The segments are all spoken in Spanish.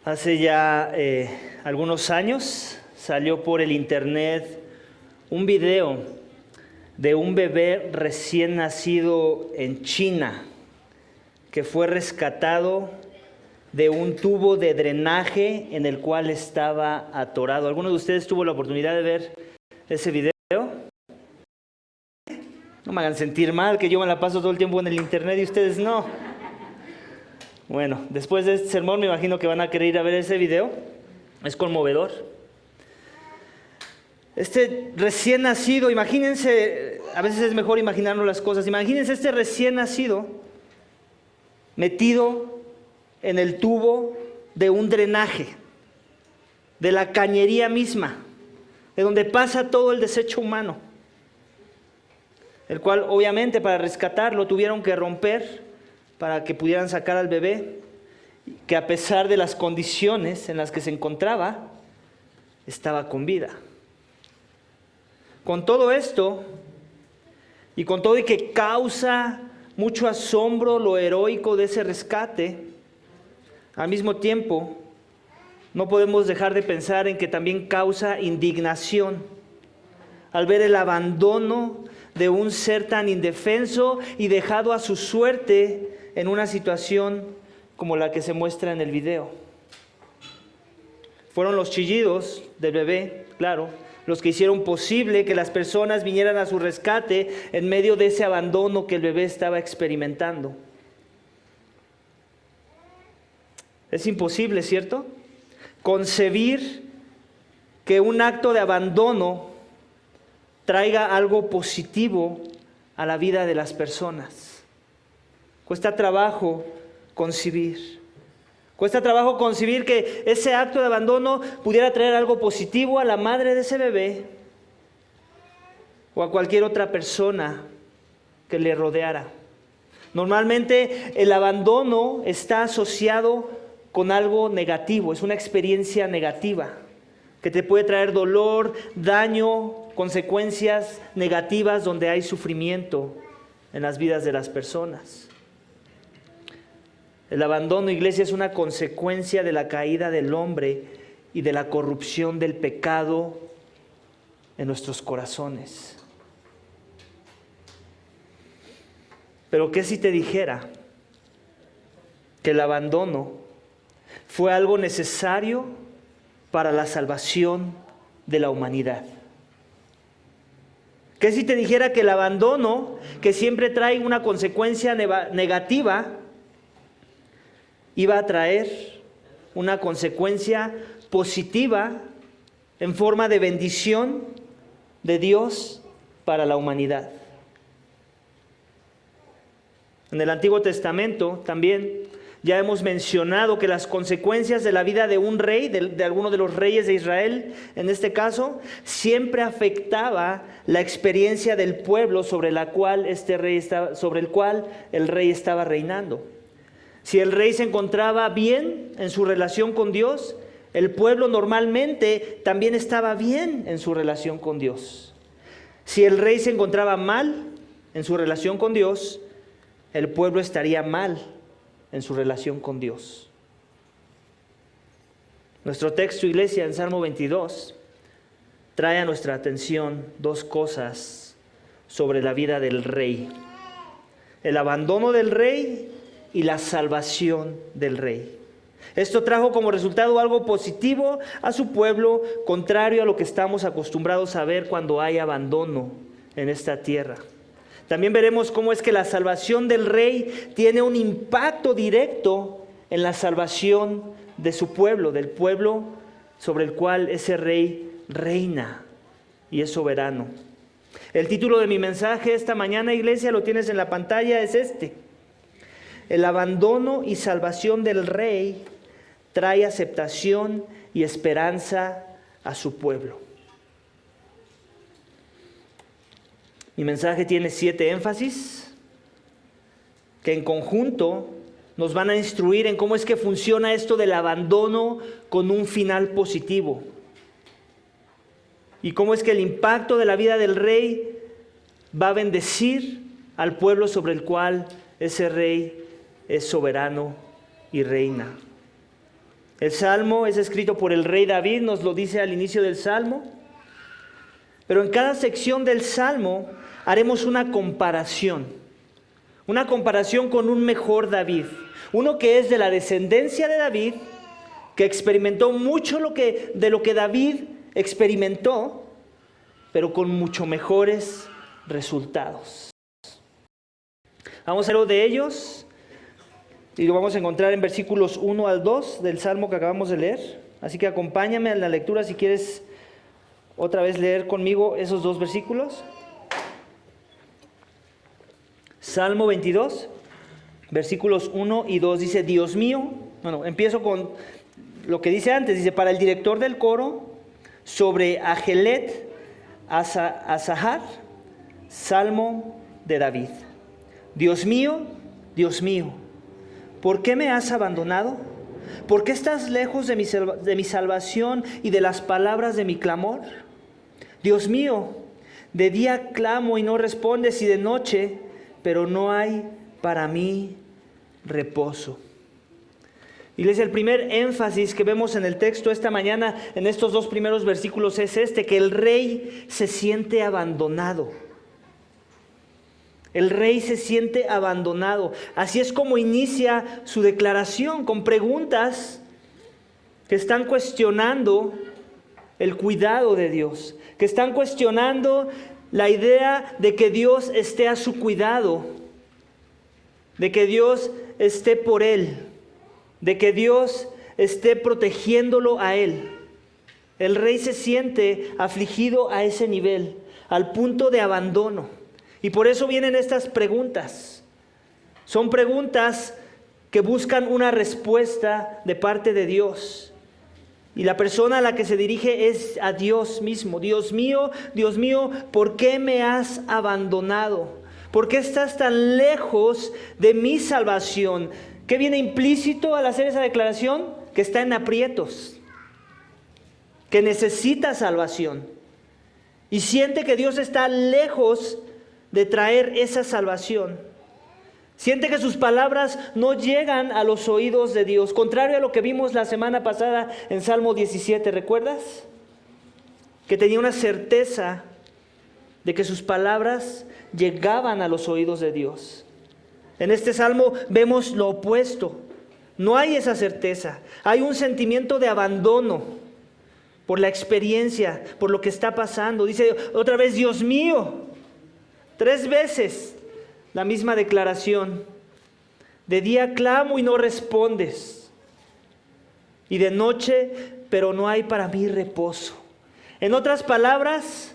Hace ya algunos años salió por el internet un video de un bebé recién nacido en China que fue rescatado de un tubo de drenaje en el cual estaba atorado. ¿Alguno de ustedes tuvo la oportunidad de ver ese video? No me hagan sentir mal, que yo me la paso todo el tiempo en el internet y ustedes no. Bueno, después de este sermón me imagino que van a querer ir a ver ese video. Es conmovedor. Este recién nacido, imagínense, a veces es mejor imaginarnos las cosas. Imagínense este recién nacido metido en el tubo de un drenaje, de la cañería misma, de donde pasa todo el desecho humano, el cual obviamente para rescatarlo tuvieron que romper para que pudieran sacar al bebé, que a pesar de las condiciones en las que se encontraba, estaba con vida. Con todo esto, y con todo y que causa mucho asombro lo heroico de ese rescate, al mismo tiempo, no podemos dejar de pensar en que también causa indignación al ver el abandono de un ser tan indefenso y dejado a su suerte en una situación como la que se muestra en el video. Fueron los chillidos del bebé, claro, los que hicieron posible que las personas vinieran a su rescate en medio de ese abandono que el bebé estaba experimentando. Es imposible, ¿cierto?, concebir que un acto de abandono traiga algo positivo a la vida de las personas. Cuesta trabajo concebir. Cuesta trabajo concebir que ese acto de abandono pudiera traer algo positivo a la madre de ese bebé o a cualquier otra persona que le rodeara. Normalmente el abandono está asociado con algo negativo, es una experiencia negativa que te puede traer dolor, daño, consecuencias negativas donde hay sufrimiento en las vidas de las personas. El abandono, iglesia, es una consecuencia de la caída del hombre y de la corrupción del pecado en nuestros corazones. Pero ¿qué si te dijera que el abandono fue algo necesario para la salvación de la humanidad? ¿Qué si te dijera que el abandono, que siempre trae una consecuencia negativa, iba a traer una consecuencia positiva en forma de bendición de Dios para la humanidad? En el Antiguo Testamento también ya hemos mencionado que las consecuencias de la vida de un rey, de alguno de los reyes de Israel, en este caso, siempre afectaba la experiencia del pueblo sobre el cual el rey estaba reinando. Si el rey se encontraba bien en su relación con Dios, el pueblo normalmente también estaba bien en su relación con Dios. Si el rey se encontraba mal en su relación con Dios, el pueblo estaría mal en su relación con Dios. Nuestro texto, iglesia, en Salmo 22, trae a nuestra atención dos cosas sobre la vida del rey: el abandono del rey y la salvación del rey. Esto trajo como resultado algo positivo a su pueblo, contrario a lo que estamos acostumbrados a ver cuando hay abandono en esta tierra. También veremos cómo es que la salvación del rey tiene un impacto directo en la salvación de su pueblo, del pueblo sobre el cual ese rey reina y es soberano. El título de mi mensaje esta mañana, iglesia, lo tienes en la pantalla, es este: el abandono y salvación del rey trae aceptación y esperanza a su pueblo. Mi mensaje tiene 7 énfasis que en conjunto nos van a instruir en cómo es que funciona esto del abandono con un final positivo. Y cómo es que el impacto de la vida del rey va a bendecir al pueblo sobre el cual ese rey es soberano y reina. El Salmo es escrito por el rey David, nos lo dice al inicio del Salmo. Pero en cada sección del Salmo haremos una comparación con un mejor David. Uno que es de la descendencia de David, que experimentó mucho de lo que David experimentó, pero con mucho mejores resultados. Vamos a ver de ellos y lo vamos a encontrar en versículos 1 al 2 del Salmo que acabamos de leer. Así que acompáñame en la lectura si quieres otra vez leer conmigo esos dos versículos. Salmo 22, versículos 1 y 2 dice: Dios mío, empiezo con lo que dice antes, dice: para el director del coro, sobre Ajelet Asahar, Salmo de David. Dios mío, ¿por qué me has abandonado? ¿Por qué estás lejos de mi salvación y de las palabras de mi clamor? Dios mío, de día clamo y no respondes, y de noche, pero no hay para mí reposo. Iglesia, el primer énfasis que vemos en el texto esta mañana, en estos dos primeros versículos, es que el rey se siente abandonado. El rey se siente abandonado. Así es como inicia su declaración, con preguntas que están cuestionando el cuidado de Dios, que están cuestionando la idea de que Dios esté a su cuidado, de que Dios esté por él, de que Dios esté protegiéndolo a él. El rey se siente afligido a ese nivel, al punto de abandono. Y por eso vienen estas preguntas. Son preguntas que buscan una respuesta de parte de Dios. Y la persona a la que se dirige es a Dios mismo. Dios mío, ¿por qué me has abandonado? ¿Por qué estás tan lejos de mi salvación? ¿Qué viene implícito al hacer esa declaración? Que está en aprietos, que necesita salvación. Y siente que Dios está lejos de traer esa salvación. Siente que sus palabras no llegan a los oídos de Dios, contrario a lo que vimos la semana pasada en Salmo 17, ¿recuerdas? Que tenía una certeza de que sus palabras llegaban a los oídos de Dios. En este Salmo vemos lo opuesto. No hay esa certeza. Hay un sentimiento de abandono por la experiencia, por lo que está pasando. Dice otra vez: Dios mío. 3 veces la misma declaración. De día clamo y no respondes, y de noche, pero no hay para mí reposo. En otras palabras,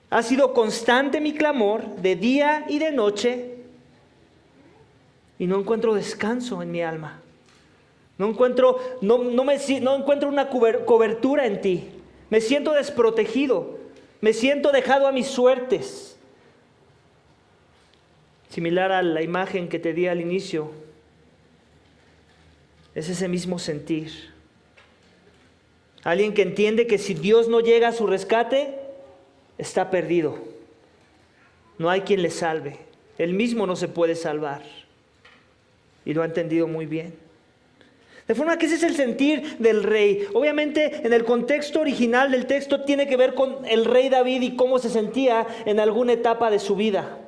ha sido constante mi clamor de día y de noche, y no encuentro descanso en mi alma. No encuentro una cobertura en ti. Me siento desprotegido. Me siento dejado a mis suertes. Similar a la imagen que te di al inicio, es ese mismo sentir. Alguien que entiende que si Dios no llega a su rescate, está perdido. No hay quien le salve. Él mismo no se puede salvar. Y lo ha entendido muy bien. De forma que ese es el sentir del rey. Obviamente, en el contexto original del texto tiene que ver con el rey David y cómo se sentía en alguna etapa de su vida.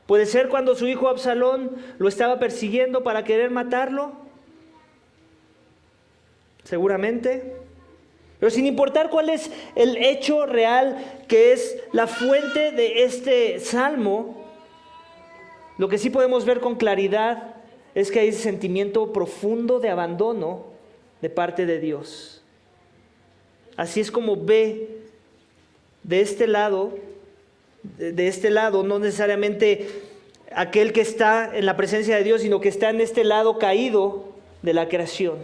Puede ser cuando su hijo Absalón lo estaba persiguiendo para querer matarlo. Seguramente. Pero sin importar cuál es el hecho real que es la fuente de este salmo, lo que sí podemos ver con claridad es que hay ese sentimiento profundo de abandono de parte de Dios. Así es como ve de este lado, no necesariamente aquel que está en la presencia de Dios, sino que está en este lado caído de la creación.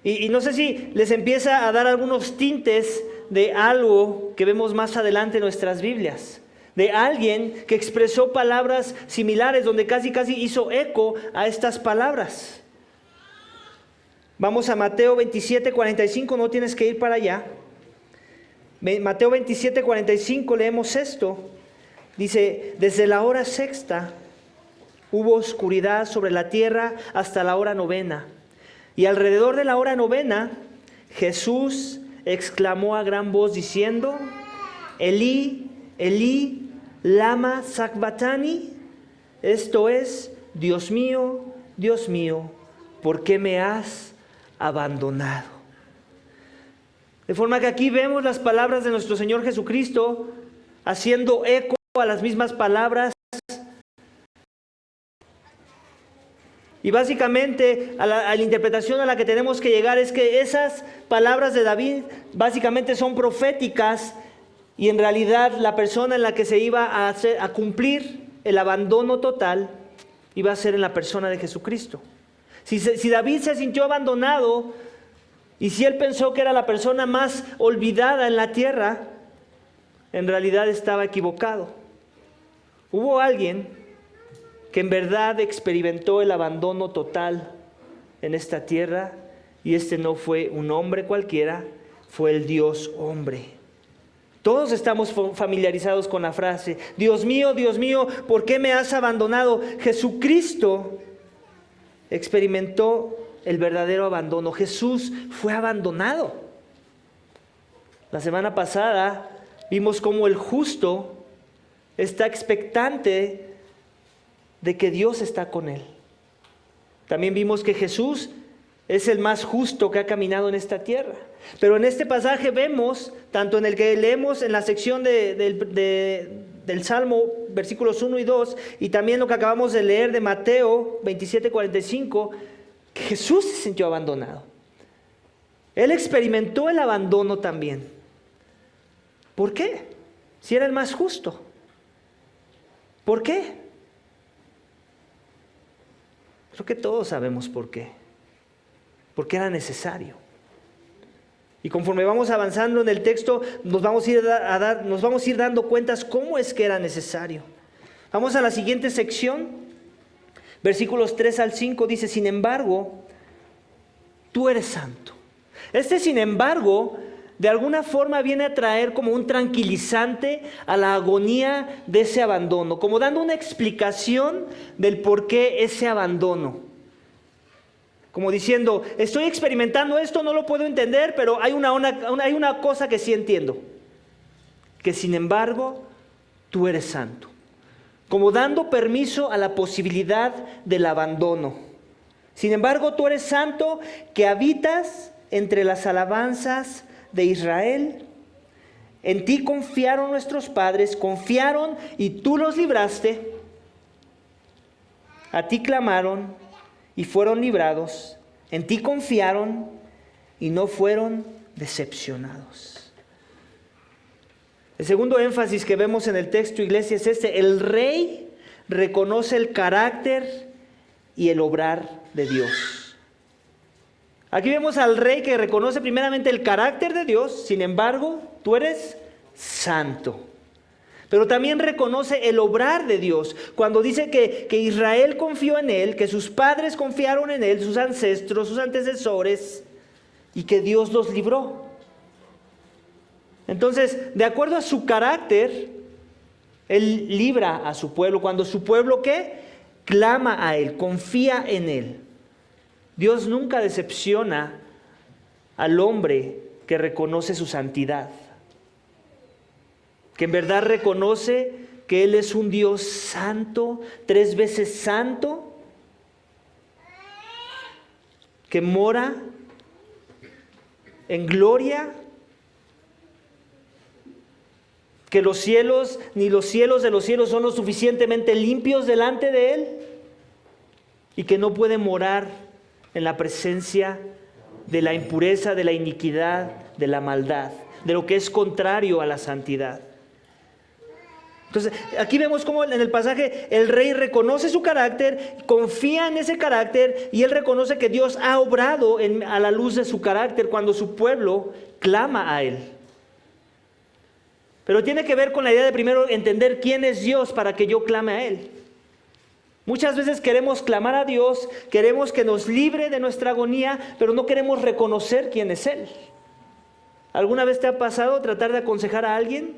Y no sé si les empieza a dar algunos tintes de algo que vemos más adelante en nuestras Biblias. De alguien que expresó palabras similares, donde casi hizo eco a estas palabras. Vamos a Mateo 27:45, no tienes que ir para allá. Mateo 27:45 leemos esto. Dice: desde la hora sexta, hubo oscuridad sobre la tierra hasta la hora 9. Y alrededor de la hora 9, Jesús exclamó a gran voz diciendo: Elí, Elí, lama sabactani. Esto es: Dios mío, ¿por qué me has abandonado? De forma que aquí vemos las palabras de nuestro Señor Jesucristo haciendo eco a las mismas palabras. Y básicamente a la interpretación a la que tenemos que llegar es que esas palabras de David básicamente son proféticas, y en realidad la persona en la que se iba a cumplir el abandono total iba a ser en la persona de Jesucristo. Si David se sintió abandonado y si él pensó que era la persona más olvidada en la tierra, en realidad estaba equivocado. Hubo alguien que en verdad experimentó el abandono total en esta tierra, y este no fue un hombre cualquiera, fue el Dios hombre. Todos estamos familiarizados con la frase: Dios mío, ¿por qué me has abandonado? Jesucristo experimentó el verdadero abandono. Jesús fue abandonado. La semana pasada vimos cómo el justo está expectante de que Dios está con él. También vimos que Jesús es el más justo que ha caminado en esta tierra. Pero en este pasaje vemos, tanto en el que leemos en la sección del Salmo, versículos 1 y 2, y también lo que acabamos de leer de Mateo 27:45, que Jesús se sintió abandonado. Él experimentó el abandono también. ¿Por qué? Si era el más justo. ¿Por qué? Creo que todos sabemos por qué. Porque era necesario. Y conforme vamos avanzando en el texto, nos vamos a ir dando cuentas cómo es que era necesario. Vamos a la siguiente sección. Versículos 3 al 5 dice: sin embargo, tú eres santo. Este sin embargo, de alguna forma viene a traer como un tranquilizante a la agonía de ese abandono, como dando una explicación del por qué ese abandono. Como diciendo: estoy experimentando esto, no lo puedo entender, pero hay una cosa que sí entiendo, que sin embargo tú eres santo. Como dando permiso a la posibilidad del abandono. Sin embargo, tú eres santo, que habitas entre las alabanzas de Israel. En ti confiaron nuestros padres, confiaron y tú los libraste. A ti clamaron y fueron librados. En ti confiaron y no fueron decepcionados. El segundo énfasis que vemos en el texto, iglesia, es este: el rey reconoce el carácter y el obrar de Dios. Aquí vemos al rey que reconoce primeramente el carácter de Dios. Sin embargo, tú eres santo. Pero también reconoce el obrar de Dios. Cuando dice que Israel confió en Él, que sus padres confiaron en Él, sus ancestros, sus antecesores, y que Dios los libró. Entonces, de acuerdo a su carácter, Él libra a su pueblo. Cuando su pueblo, ¿qué? Clama a Él, confía en Él. Dios nunca decepciona al hombre que reconoce su santidad, que en verdad reconoce que Él es un Dios santo, 3 veces santo, que mora en gloria, que los cielos, ni los cielos de los cielos son lo suficientemente limpios delante de Él, y que no puede morar en la presencia de la impureza, de la iniquidad, de la maldad, de lo que es contrario a la santidad. Entonces, aquí vemos cómo en el pasaje el rey reconoce su carácter, confía en ese carácter, y él reconoce que Dios ha obrado a la luz de su carácter cuando su pueblo clama a Él. Pero tiene que ver con la idea de primero entender quién es Dios para que yo clame a Él. Muchas veces queremos clamar a Dios, queremos que nos libre de nuestra agonía, pero no queremos reconocer quién es Él. ¿Alguna vez te ha pasado tratar de aconsejar a alguien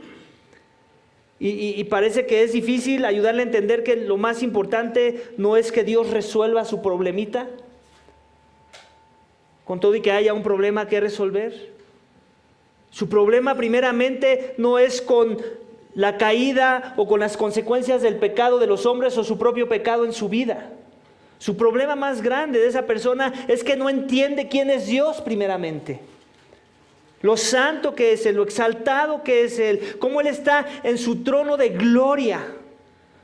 Y parece que es difícil ayudarle a entender que lo más importante no es que Dios resuelva su problemita, con todo y que haya un problema que resolver. Su problema primeramente no es con la caída o con las consecuencias del pecado de los hombres o su propio pecado en su vida. Su problema más grande de esa persona es que no entiende quién es Dios primeramente. Lo santo que es Él, lo exaltado que es Él, cómo Él está en su trono de gloria,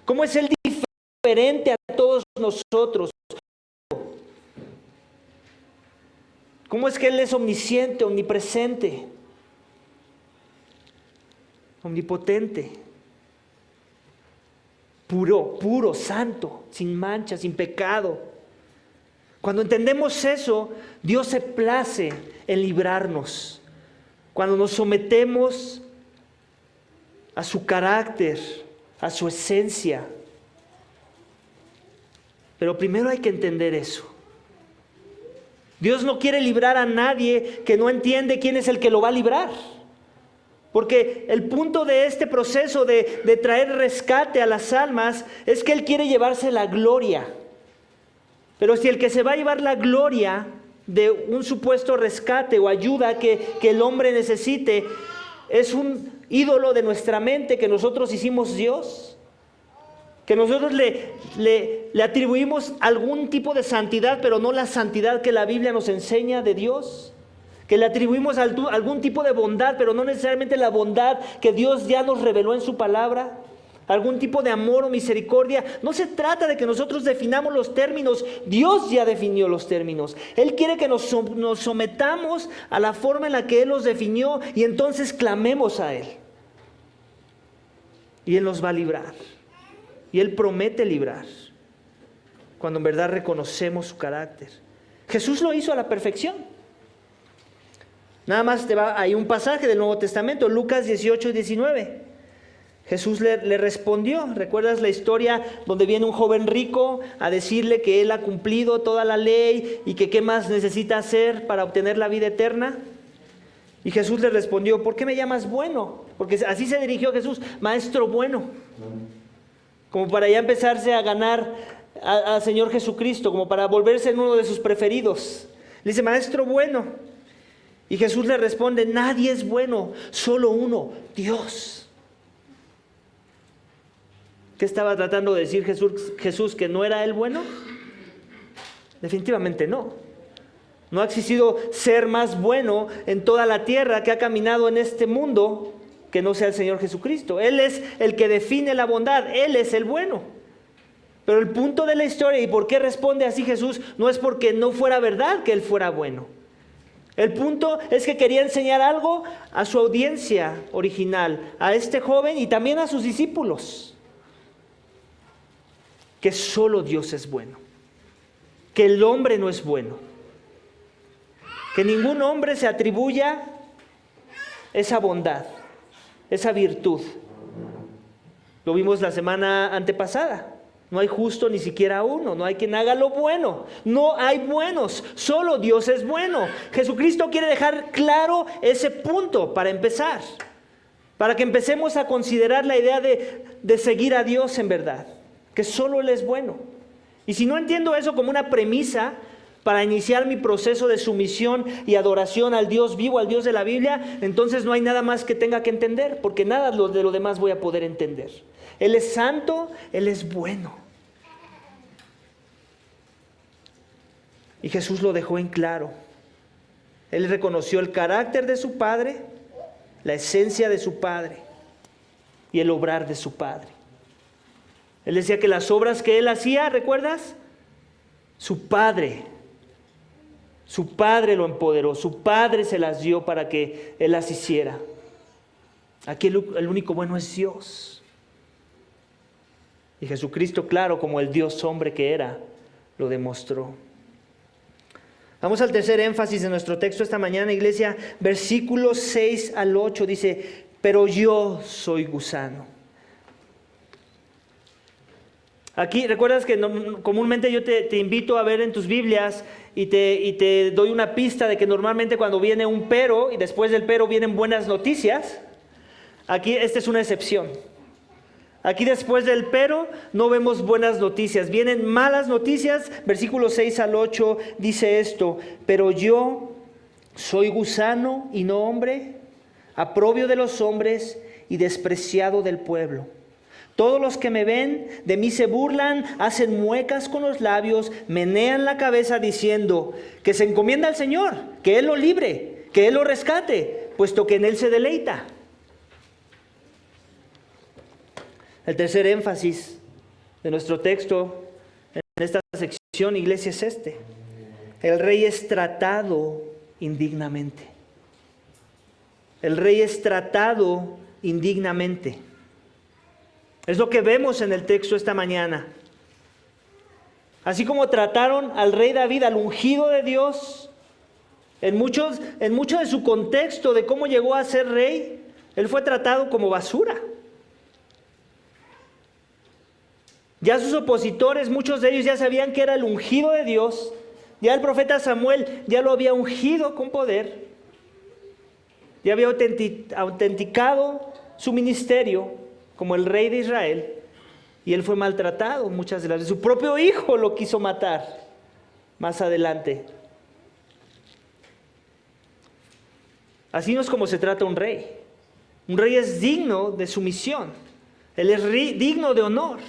cómo es Él diferente a todos nosotros, cómo es que Él es omnisciente, omnipresente, omnipotente, puro, santo, sin mancha, sin pecado. Cuando entendemos eso, Dios se place en librarnos. Cuando nos sometemos a su carácter, a su esencia. Pero primero hay que entender eso. Dios no quiere librar a nadie que no entiende quién es el que lo va a librar. Porque el punto de este proceso de traer rescate a las almas es que Él quiere llevarse la gloria. Pero si el que se va a llevar la gloria de un supuesto rescate o ayuda que el hombre necesite es un ídolo de nuestra mente que nosotros hicimos Dios, que nosotros le atribuimos algún tipo de santidad, pero no la santidad que la Biblia nos enseña de Dios, que le atribuimos algún tipo de bondad, pero no necesariamente la bondad que Dios ya nos reveló en su palabra, algún tipo de amor o misericordia. No se trata de que nosotros definamos los términos, Dios ya definió los términos. Él quiere que nos sometamos a la forma en la que Él los definió y entonces clamemos a Él. Y Él nos va a librar. Y Él promete librar, cuando en verdad reconocemos su carácter. Jesús lo hizo a la perfección. Nada más hay un pasaje del Nuevo Testamento, Lucas 18 y 19. Jesús le respondió. ¿Recuerdas la historia donde viene un joven rico a decirle que él ha cumplido toda la ley y que qué más necesita hacer para obtener la vida eterna? Y Jesús le respondió, ¿por qué me llamas bueno? Porque así se dirigió Jesús, maestro bueno. Como para ya empezarse a ganar al Señor Jesucristo, como para volverse en uno de sus preferidos. Le dice, maestro bueno. Y Jesús le responde, nadie es bueno, solo uno, Dios. ¿Qué estaba tratando de decir Jesús? ¿Que no era Él bueno? Definitivamente no. No ha existido ser más bueno en toda la tierra que ha caminado en este mundo que no sea el Señor Jesucristo. Él es el que define la bondad, Él es el bueno. Pero el punto de la historia y por qué responde así Jesús no es porque no fuera verdad que Él fuera bueno. El punto es que quería enseñar algo a su audiencia original, a este joven y también a sus discípulos. Que solo Dios es bueno, que el hombre no es bueno, que ningún hombre se atribuya esa bondad, esa virtud. Lo vimos la semana antepasada. No hay justo ni siquiera uno, no hay quien haga lo bueno, no hay buenos, solo Dios es bueno. Jesucristo quiere dejar claro ese punto para empezar, para que empecemos a considerar la idea de seguir a Dios en verdad. Que solo Él es bueno. Y si no entiendo eso como una premisa para iniciar mi proceso de sumisión y adoración al Dios vivo, al Dios de la Biblia, entonces no hay nada más que tenga que entender, porque nada de lo demás voy a poder entender. Él es santo, Él es bueno. Y Jesús lo dejó en claro. Él reconoció el carácter de su Padre, la esencia de su Padre y el obrar de su Padre. Él decía que las obras que Él hacía, ¿recuerdas? Su Padre lo empoderó, su Padre se las dio para que Él las hiciera. Aquí el único bueno es Dios. Y Jesucristo, claro, como el Dios hombre que era, lo demostró. Vamos al tercer énfasis de nuestro texto esta mañana, iglesia. Versículos 6 al 8 dice, pero yo soy gusano. Aquí, ¿recuerdas que comúnmente yo te invito a ver en tus Biblias y te doy una pista de que normalmente cuando viene un pero y después del pero vienen buenas noticias? Aquí esta es una excepción. Aquí después del pero no vemos buenas noticias, vienen malas noticias. Versículos 6 al 8 dice esto: pero yo soy gusano y no hombre, oprobio de los hombres y despreciado del pueblo. Todos los que me ven de mí se burlan, hacen muecas con los labios, menean la cabeza diciendo que se encomienda al Señor, que Él lo libre, que Él lo rescate, puesto que en Él se deleita. El tercer énfasis de nuestro texto en esta sección, iglesia, es este: el rey es tratado indignamente. El rey es tratado indignamente. Es lo que vemos en el texto esta mañana. Así como trataron al rey David, al ungido de Dios, en mucho de su contexto de cómo llegó a ser rey, él fue tratado como basura. Ya sus opositores, muchos de ellos ya sabían que era el ungido de Dios. Ya el profeta Samuel ya lo había ungido con poder. Ya había autenticado su ministerio como el rey de Israel. Y él fue maltratado muchas de las veces. Su propio hijo lo quiso matar más adelante. Así no es como se trata un rey. Un rey es digno de sumisión. Él es digno de honor.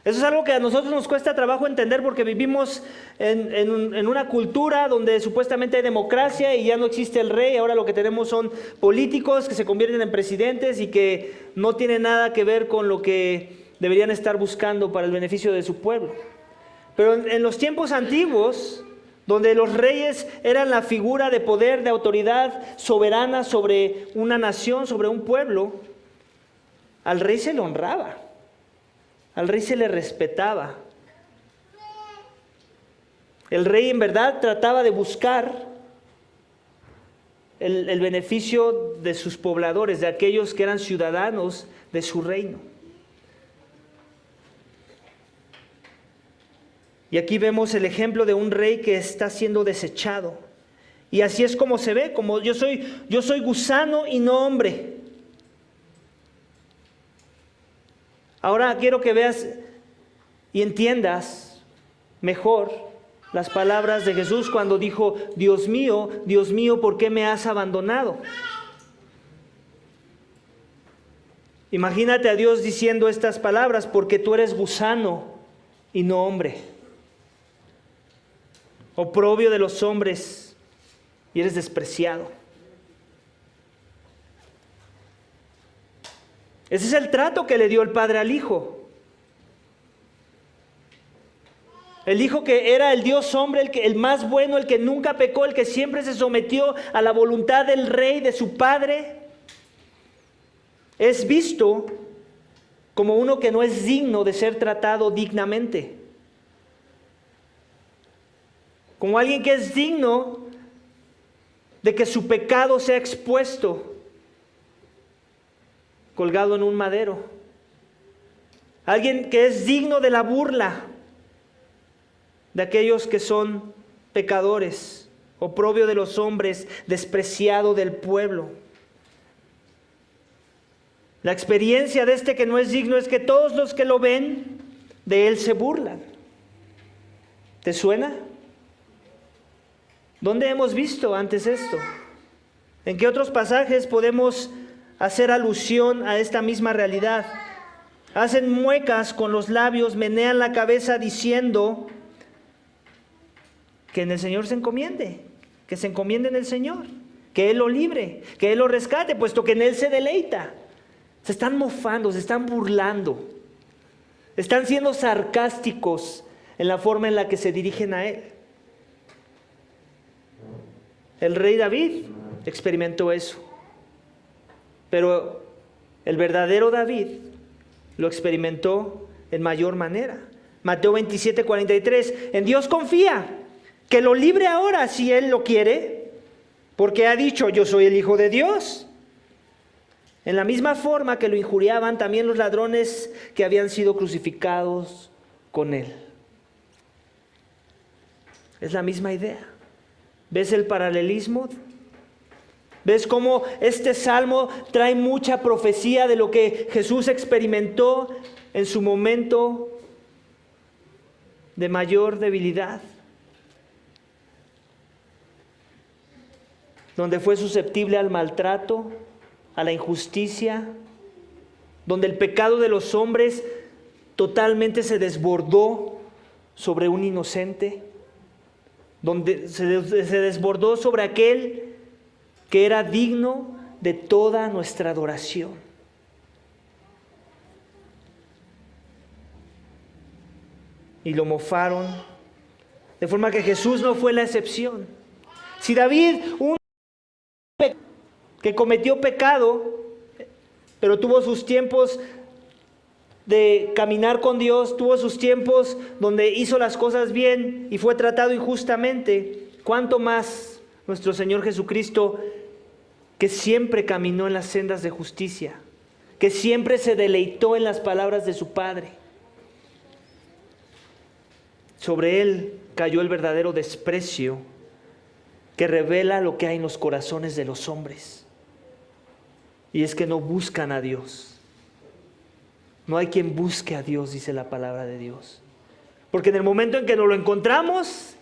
Eso es algo que a nosotros nos cuesta trabajo entender porque vivimos en una cultura donde supuestamente hay democracia y ya no existe el rey. Ahora lo que tenemos son políticos que se convierten en presidentes y que no tienen nada que ver con lo que deberían estar buscando para el beneficio de su pueblo. Pero en los tiempos antiguos, donde los reyes eran la figura de poder, de autoridad soberana sobre una nación, sobre un pueblo, al rey se le honraba. Al rey se le respetaba. El rey en verdad trataba de buscar el beneficio de sus pobladores, de aquellos que eran ciudadanos de su reino. Y aquí vemos el ejemplo de un rey que está siendo desechado. Y así es como se ve, como yo soy gusano y no hombre. Ahora quiero que veas y entiendas mejor las palabras de Jesús cuando dijo: Dios mío, ¿por qué me has abandonado? Imagínate a Dios diciendo estas palabras: porque tú eres gusano y no hombre, oprobio de los hombres y eres despreciado. Ese es el trato que le dio el padre al hijo. El hijo que era el Dios hombre, el más bueno, el que nunca pecó, el que siempre se sometió a la voluntad del rey, de su padre, es visto como uno que no es digno de ser tratado dignamente. Como alguien que es digno de que su pecado sea expuesto, colgado en un madero. Alguien que es digno de la burla de aquellos que son pecadores, oprobio de los hombres, despreciado del pueblo. La experiencia de este que no es digno es que todos los que lo ven de él se burlan. ¿Te suena? ¿Dónde hemos visto antes esto? ¿En qué otros pasajes podemos hacer alusión a esta misma realidad? Hacen muecas con los labios, menean la cabeza diciendo que en el Señor se encomiende, que se encomiende en el Señor, que Él lo libre, que Él lo rescate, puesto que en Él se deleita. Se están mofando, se están burlando, están siendo sarcásticos en la forma en la que se dirigen a Él. El rey David experimentó eso. Pero el verdadero David lo experimentó en mayor manera. Mateo 27:43. En Dios confía, que lo libre ahora si Él lo quiere, porque ha dicho: yo soy el Hijo de Dios. En la misma forma que lo injuriaban también los ladrones que habían sido crucificados con Él. Es la misma idea. ¿Ves el paralelismo? ¿Ves cómo este salmo trae mucha profecía de lo que Jesús experimentó en su momento de mayor debilidad? Donde fue susceptible al maltrato, a la injusticia, donde el pecado de los hombres totalmente se desbordó sobre un inocente, donde se desbordó sobre aquel que era digno de toda nuestra adoración. Y lo mofaron, de forma que Jesús no fue la excepción. Si David, un que cometió pecado, pero tuvo sus tiempos de caminar con Dios, tuvo sus tiempos donde hizo las cosas bien y fue tratado injustamente, ¿cuánto más nuestro Señor Jesucristo, que siempre caminó en las sendas de justicia, que siempre se deleitó en las palabras de su Padre? Sobre Él cayó el verdadero desprecio que revela lo que hay en los corazones de los hombres. Y es que no buscan a Dios. No hay quien busque a Dios, dice la palabra de Dios. Porque en el momento en que nos lo encontramos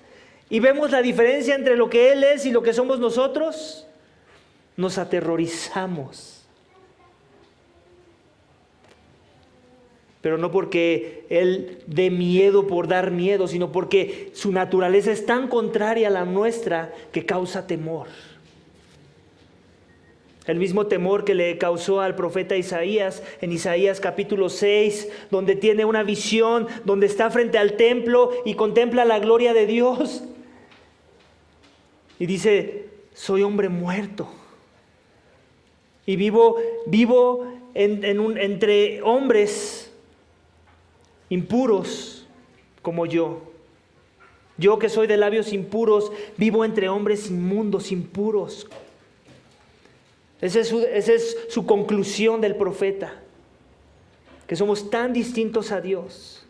y vemos la diferencia entre lo que Él es y lo que somos nosotros, nos aterrorizamos. Pero no porque Él dé miedo por dar miedo, sino porque su naturaleza es tan contraria a la nuestra que causa temor. El mismo temor que le causó al profeta Isaías en Isaías capítulo 6, donde tiene una visión, donde está frente al templo y contempla la gloria de Dios. Y dice, soy hombre muerto. Y vivo entre hombres impuros como yo. Yo que soy de labios impuros, vivo entre hombres inmundos, impuros. Esa es su conclusión del profeta, que somos tan distintos a Dios.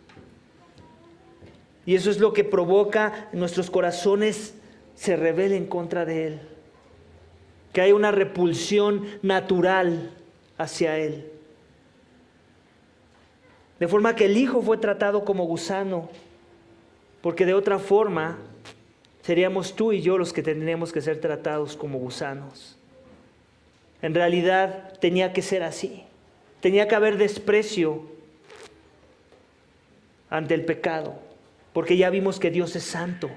Y eso es lo que provoca en nuestros corazones se rebelen contra de Él, que hay una repulsión natural hacia Él. De forma que el Hijo fue tratado como gusano, porque de otra forma seríamos tú y yo los que tendríamos que ser tratados como gusanos. En realidad tenía que ser así. Tenía que haber desprecio ante el pecado, porque ya vimos que Dios es santo,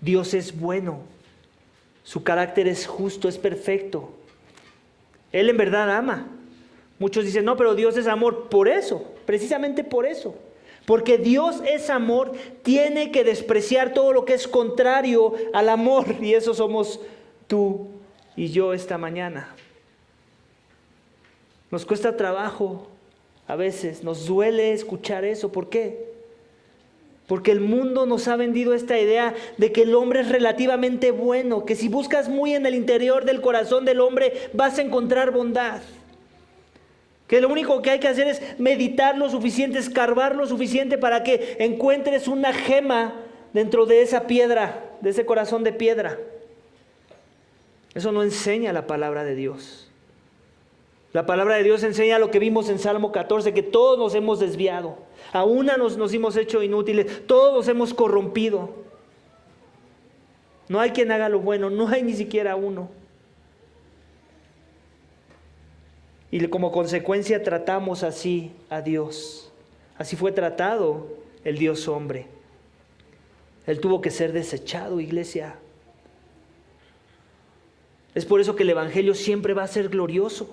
Dios es bueno, su carácter es justo, es perfecto. Él en verdad ama. Muchos dicen, no, pero Dios es amor. Por eso, precisamente por eso. Porque Dios es amor, tiene que despreciar todo lo que es contrario al amor. Y eso somos tú y yo esta mañana. Nos cuesta trabajo a veces, nos duele escuchar eso. ¿Por qué? Porque el mundo nos ha vendido esta idea de que el hombre es relativamente bueno, que si buscas muy en el interior del corazón del hombre vas a encontrar bondad. Que lo único que hay que hacer es meditar lo suficiente, escarbar lo suficiente para que encuentres una gema dentro de esa piedra, de ese corazón de piedra. Eso no enseña la palabra de Dios. La palabra de Dios enseña lo que vimos en Salmo 14, que todos nos hemos desviado. A una nos hemos hecho inútiles, todos nos hemos corrompido. No hay quien haga lo bueno, no hay ni siquiera uno. Y como consecuencia tratamos así a Dios. Así fue tratado el Dios hombre. Él tuvo que ser desechado, iglesia. Es por eso que el Evangelio siempre va a ser glorioso.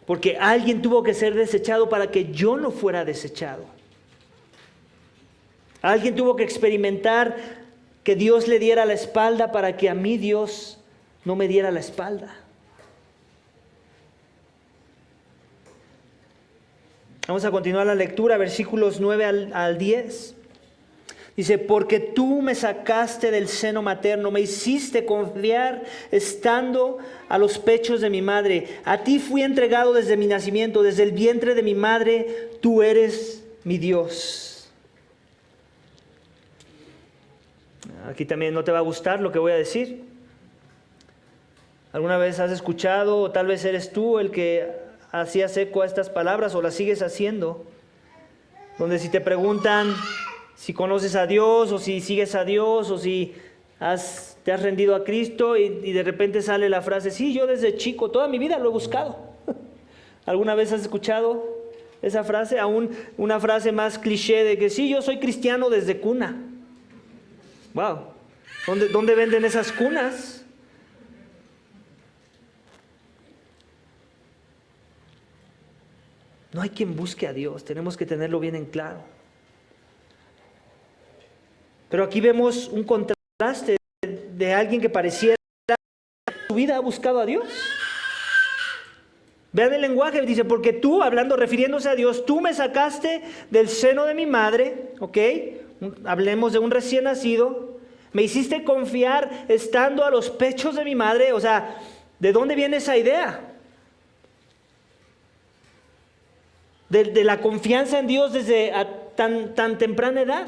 Porque alguien tuvo que ser desechado para que yo no fuera desechado. Alguien tuvo que experimentar que Dios le diera la espalda para que a mí Dios no me diera la espalda. Vamos a continuar la lectura, versículos 9 al 10. Dice, porque tú me sacaste del seno materno, me hiciste confiar estando a los pechos de mi madre. A ti fui entregado desde mi nacimiento, desde el vientre de mi madre, tú eres mi Dios. Aquí también no te va a gustar lo que voy a decir. ¿Alguna vez has escuchado, o tal vez eres tú el que hacías eco a estas palabras o las sigues haciendo? Donde si te preguntan si conoces a Dios o si sigues a Dios o si te has rendido a Cristo y de repente sale la frase, sí, yo desde chico, toda mi vida lo he buscado. ¿Alguna vez has escuchado esa frase? Aún una frase más cliché de que sí, yo soy cristiano desde cuna. Wow, ¿dónde venden esas cunas? No hay quien busque a Dios, tenemos que tenerlo bien en claro. Pero aquí vemos un contraste de alguien que pareciera que su vida ha buscado a Dios. Vean el lenguaje, dice, porque tú, refiriéndose a Dios, tú me sacaste del seno de mi madre, ¿ok? Hablemos de un recién nacido, me hiciste confiar estando a los pechos de mi madre, o sea, ¿de dónde viene esa idea? De la confianza en Dios desde tan temprana edad.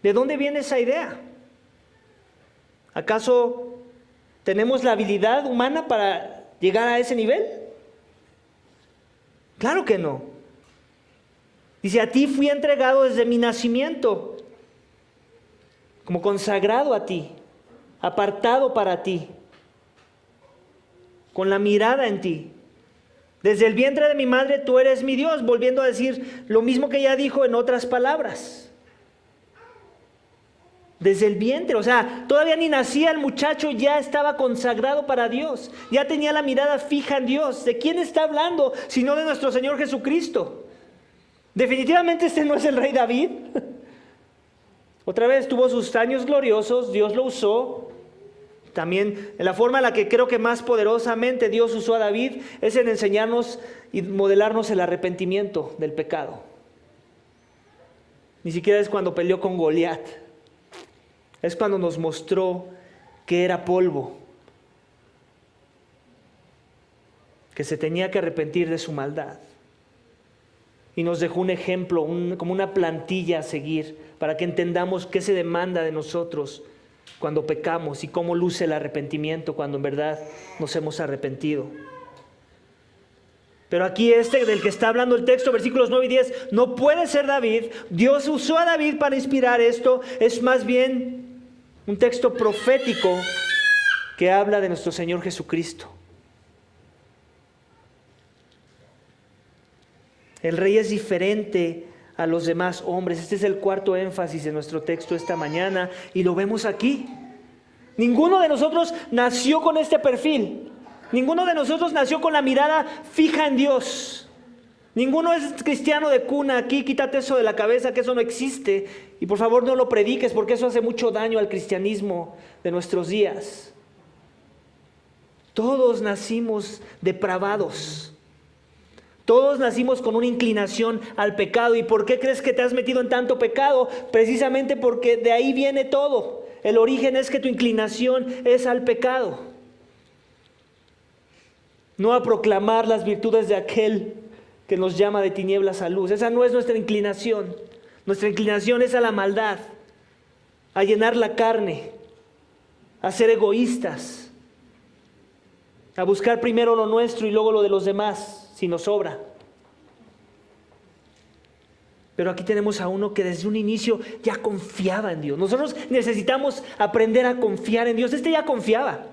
¿De dónde viene esa idea? ¿Acaso tenemos la habilidad humana para llegar a ese nivel? Claro que no. Dice, a ti fui entregado desde mi nacimiento, como consagrado a ti, apartado para ti, con la mirada en ti. Desde el vientre de mi madre tú eres mi Dios, volviendo a decir lo mismo que ya dijo en otras palabras. Desde el vientre, o sea, todavía ni nacía el muchacho, ya estaba consagrado para Dios, ya tenía la mirada fija en Dios. ¿De quién está hablando? Sino de nuestro Señor Jesucristo. Definitivamente este no es el rey David. Otra vez tuvo sus años gloriosos, Dios lo usó. También en la forma en la que creo que más poderosamente Dios usó a David es en enseñarnos y modelarnos el arrepentimiento del pecado. Ni siquiera es cuando peleó con Goliat. Es cuando nos mostró que era polvo, que se tenía que arrepentir de su maldad. Y nos dejó un ejemplo, como una plantilla a seguir, para que entendamos qué se demanda de nosotros cuando pecamos y cómo luce el arrepentimiento cuando en verdad nos hemos arrepentido. Pero aquí del que está hablando el texto, versículos 9 y 10, no puede ser David. Dios usó a David para inspirar esto. Es más bien un texto profético que habla de nuestro Señor Jesucristo. El rey es diferente a los demás hombres. Este es el cuarto énfasis de nuestro texto esta mañana y lo vemos aquí. Ninguno de nosotros nació con este perfil. Ninguno de nosotros nació con la mirada fija en Dios. Ninguno es cristiano de cuna. Aquí quítate eso de la cabeza, que eso no existe. Y por favor no lo prediques, porque eso hace mucho daño al cristianismo de nuestros días. Todos nacimos depravados. Todos nacimos con una inclinación al pecado. ¿Y por qué crees que te has metido en tanto pecado? Precisamente porque de ahí viene todo. El origen es que tu inclinación es al pecado. No a proclamar las virtudes de aquel que nos llama de tinieblas a luz. Esa no es nuestra inclinación. Nuestra inclinación es a la maldad, a llenar la carne, a ser egoístas, a buscar primero lo nuestro y luego lo de los demás, si nos sobra. Pero aquí tenemos a uno que desde un inicio ya confiaba en Dios. Nosotros necesitamos aprender a confiar en Dios. Este ya confiaba.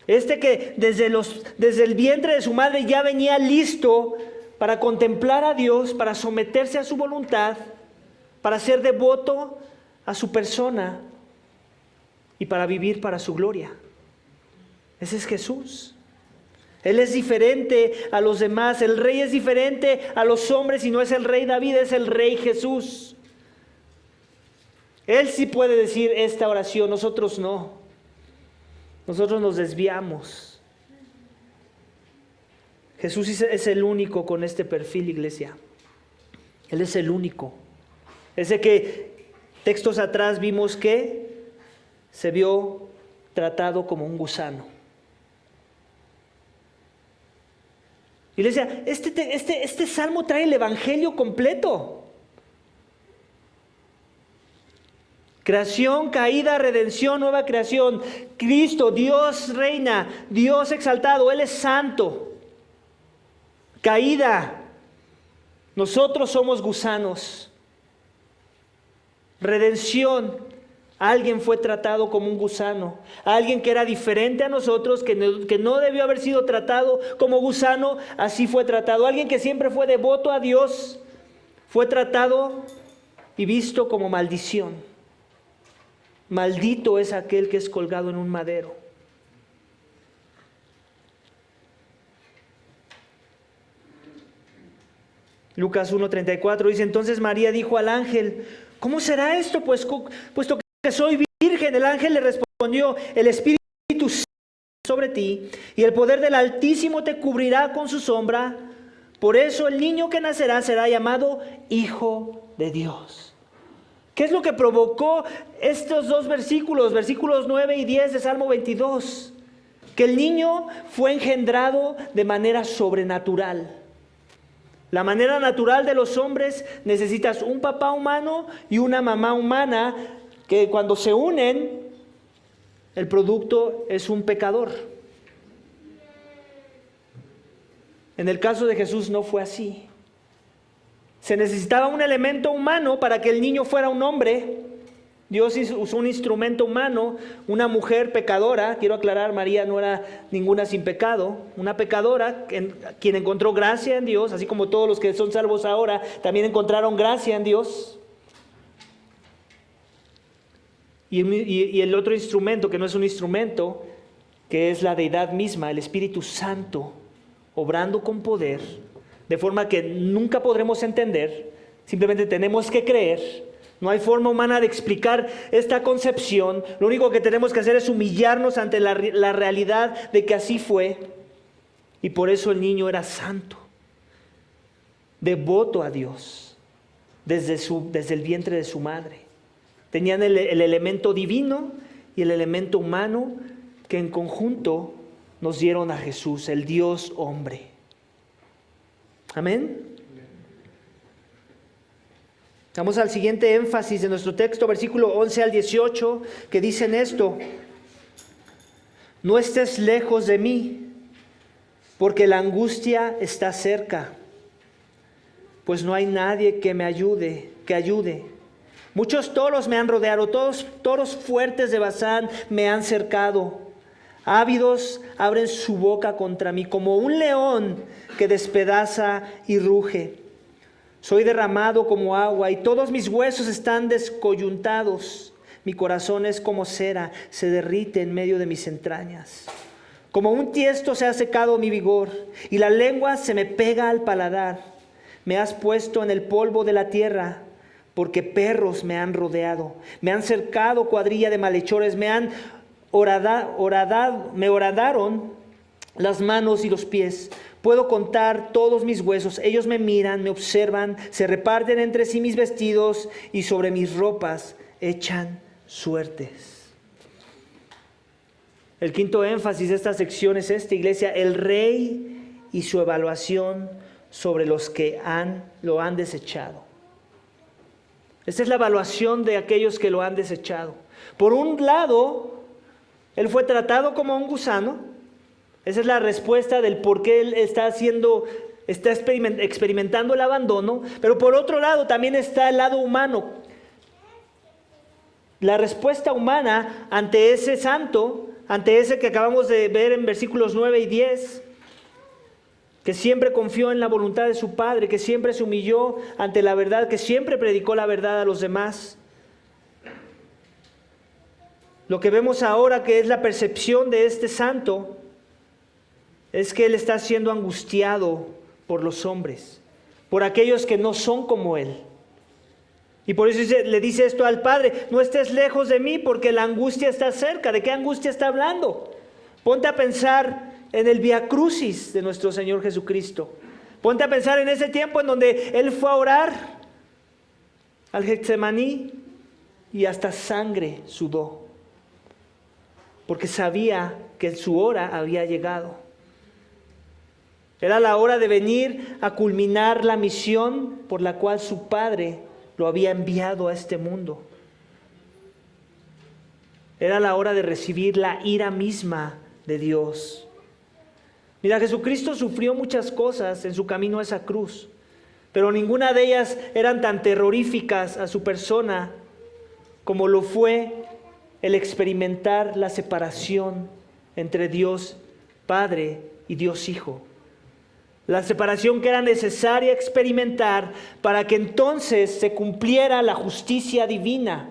Este que desde el vientre de su madre ya venía listo para contemplar a Dios, para someterse a su voluntad, para ser devoto a su persona y para vivir para su gloria. Ese es Jesús. Él es diferente a los demás. El rey es diferente a los hombres y no es el rey David, es el rey Jesús. Él sí puede decir esta oración, nosotros no. Nosotros nos desviamos. Jesús es el único con este perfil, iglesia. Él es el único. Ese que textos atrás vimos que se vio tratado como un gusano. Iglesia, este salmo trae el evangelio completo. Creación, caída, redención, nueva creación. Cristo, Dios reina, Dios exaltado, Él es santo. Caída, nosotros somos gusanos. Redención, alguien fue tratado como un gusano. Alguien que era diferente a nosotros, que no debió haber sido tratado como gusano, así fue tratado. Alguien que siempre fue devoto a Dios, fue tratado y visto como maldición. Maldito es aquel que es colgado en un madero. Lucas 1:34 dice: entonces María dijo al ángel: ¿cómo será esto? Puesto que soy virgen. El ángel le respondió: el Espíritu Santo sobre ti, y el poder del Altísimo te cubrirá con su sombra. Por eso el niño que nacerá será llamado Hijo de Dios. ¿Qué es lo que provocó estos dos versículos 9 y 10 de Salmo 22? Que el niño fue engendrado de manera sobrenatural. La manera natural de los hombres, necesitas un papá humano y una mamá humana, que cuando se unen, el producto es un pecador. En el caso de Jesús no fue así. Se necesitaba un elemento humano para que el niño fuera un hombre. Dios usó un instrumento humano, una mujer pecadora. Quiero aclarar, María no era ninguna sin pecado. Una pecadora, quien encontró gracia en Dios, así como todos los que son salvos ahora también encontraron gracia en Dios. Y el otro instrumento, que no es un instrumento, que es la deidad misma, el Espíritu Santo, obrando con poder, de forma que nunca podremos entender, simplemente tenemos que creer. No hay forma humana de explicar esta concepción. Lo único que tenemos que hacer es humillarnos ante la realidad de que así fue. Y por eso el niño era santo, devoto a Dios, desde el vientre de su madre. Tenían el elemento divino y el elemento humano que en conjunto nos dieron a Jesús, el Dios hombre. Amén. Vamos al siguiente énfasis de nuestro texto, versículo 11 al 18, que dicen esto: no estés lejos de mí, porque la angustia está cerca, pues no hay nadie que me ayude. Muchos toros me han rodeado, todos toros fuertes de Basán me han cercado. Ávidos abren su boca contra mí, como un león que despedaza y ruge. Soy derramado como agua y todos mis huesos están descoyuntados. Mi corazón es como cera, se derrite en medio de mis entrañas. Como un tiesto se ha secado mi vigor y la lengua se me pega al paladar. Me has puesto en el polvo de la tierra, porque perros me han rodeado. Me han cercado cuadrilla de malhechores, me horadaron las manos y los pies. Puedo contar todos mis huesos. Ellos me miran, me observan, se reparten entre sí mis vestidos y sobre mis ropas echan suertes. El quinto énfasis de esta sección es iglesia: el rey y su evaluación sobre los que lo han desechado. Esta es la evaluación de aquellos que lo han desechado. Por un lado, él fue tratado como un gusano. Esa es la respuesta del por qué él está experimentando el abandono. Pero por otro lado también está el lado humano. La respuesta humana ante ese santo, ante ese que acabamos de ver en versículos 9 y 10, que siempre confió en la voluntad de su Padre, que siempre se humilló ante la verdad, que siempre predicó la verdad a los demás. Lo que vemos ahora, que es la percepción de este santo, es que él está siendo angustiado por los hombres, por aquellos que no son como él. Y por eso le dice esto al Padre: no estés lejos de mí, porque la angustia está cerca. ¿De qué angustia está hablando? Ponte a pensar en el Vía Crucis de nuestro Señor Jesucristo. Ponte a pensar en ese tiempo en donde él fue a orar al Getsemaní y hasta sangre sudó, porque sabía que su hora había llegado. Era la hora de venir a culminar la misión por la cual su Padre lo había enviado a este mundo. Era la hora de recibir la ira misma de Dios. Mira, Jesucristo sufrió muchas cosas en su camino a esa cruz, pero ninguna de ellas eran tan terroríficas a su persona como lo fue el experimentar la separación entre Dios Padre y Dios Hijo. La separación que era necesaria experimentar para que entonces se cumpliera la justicia divina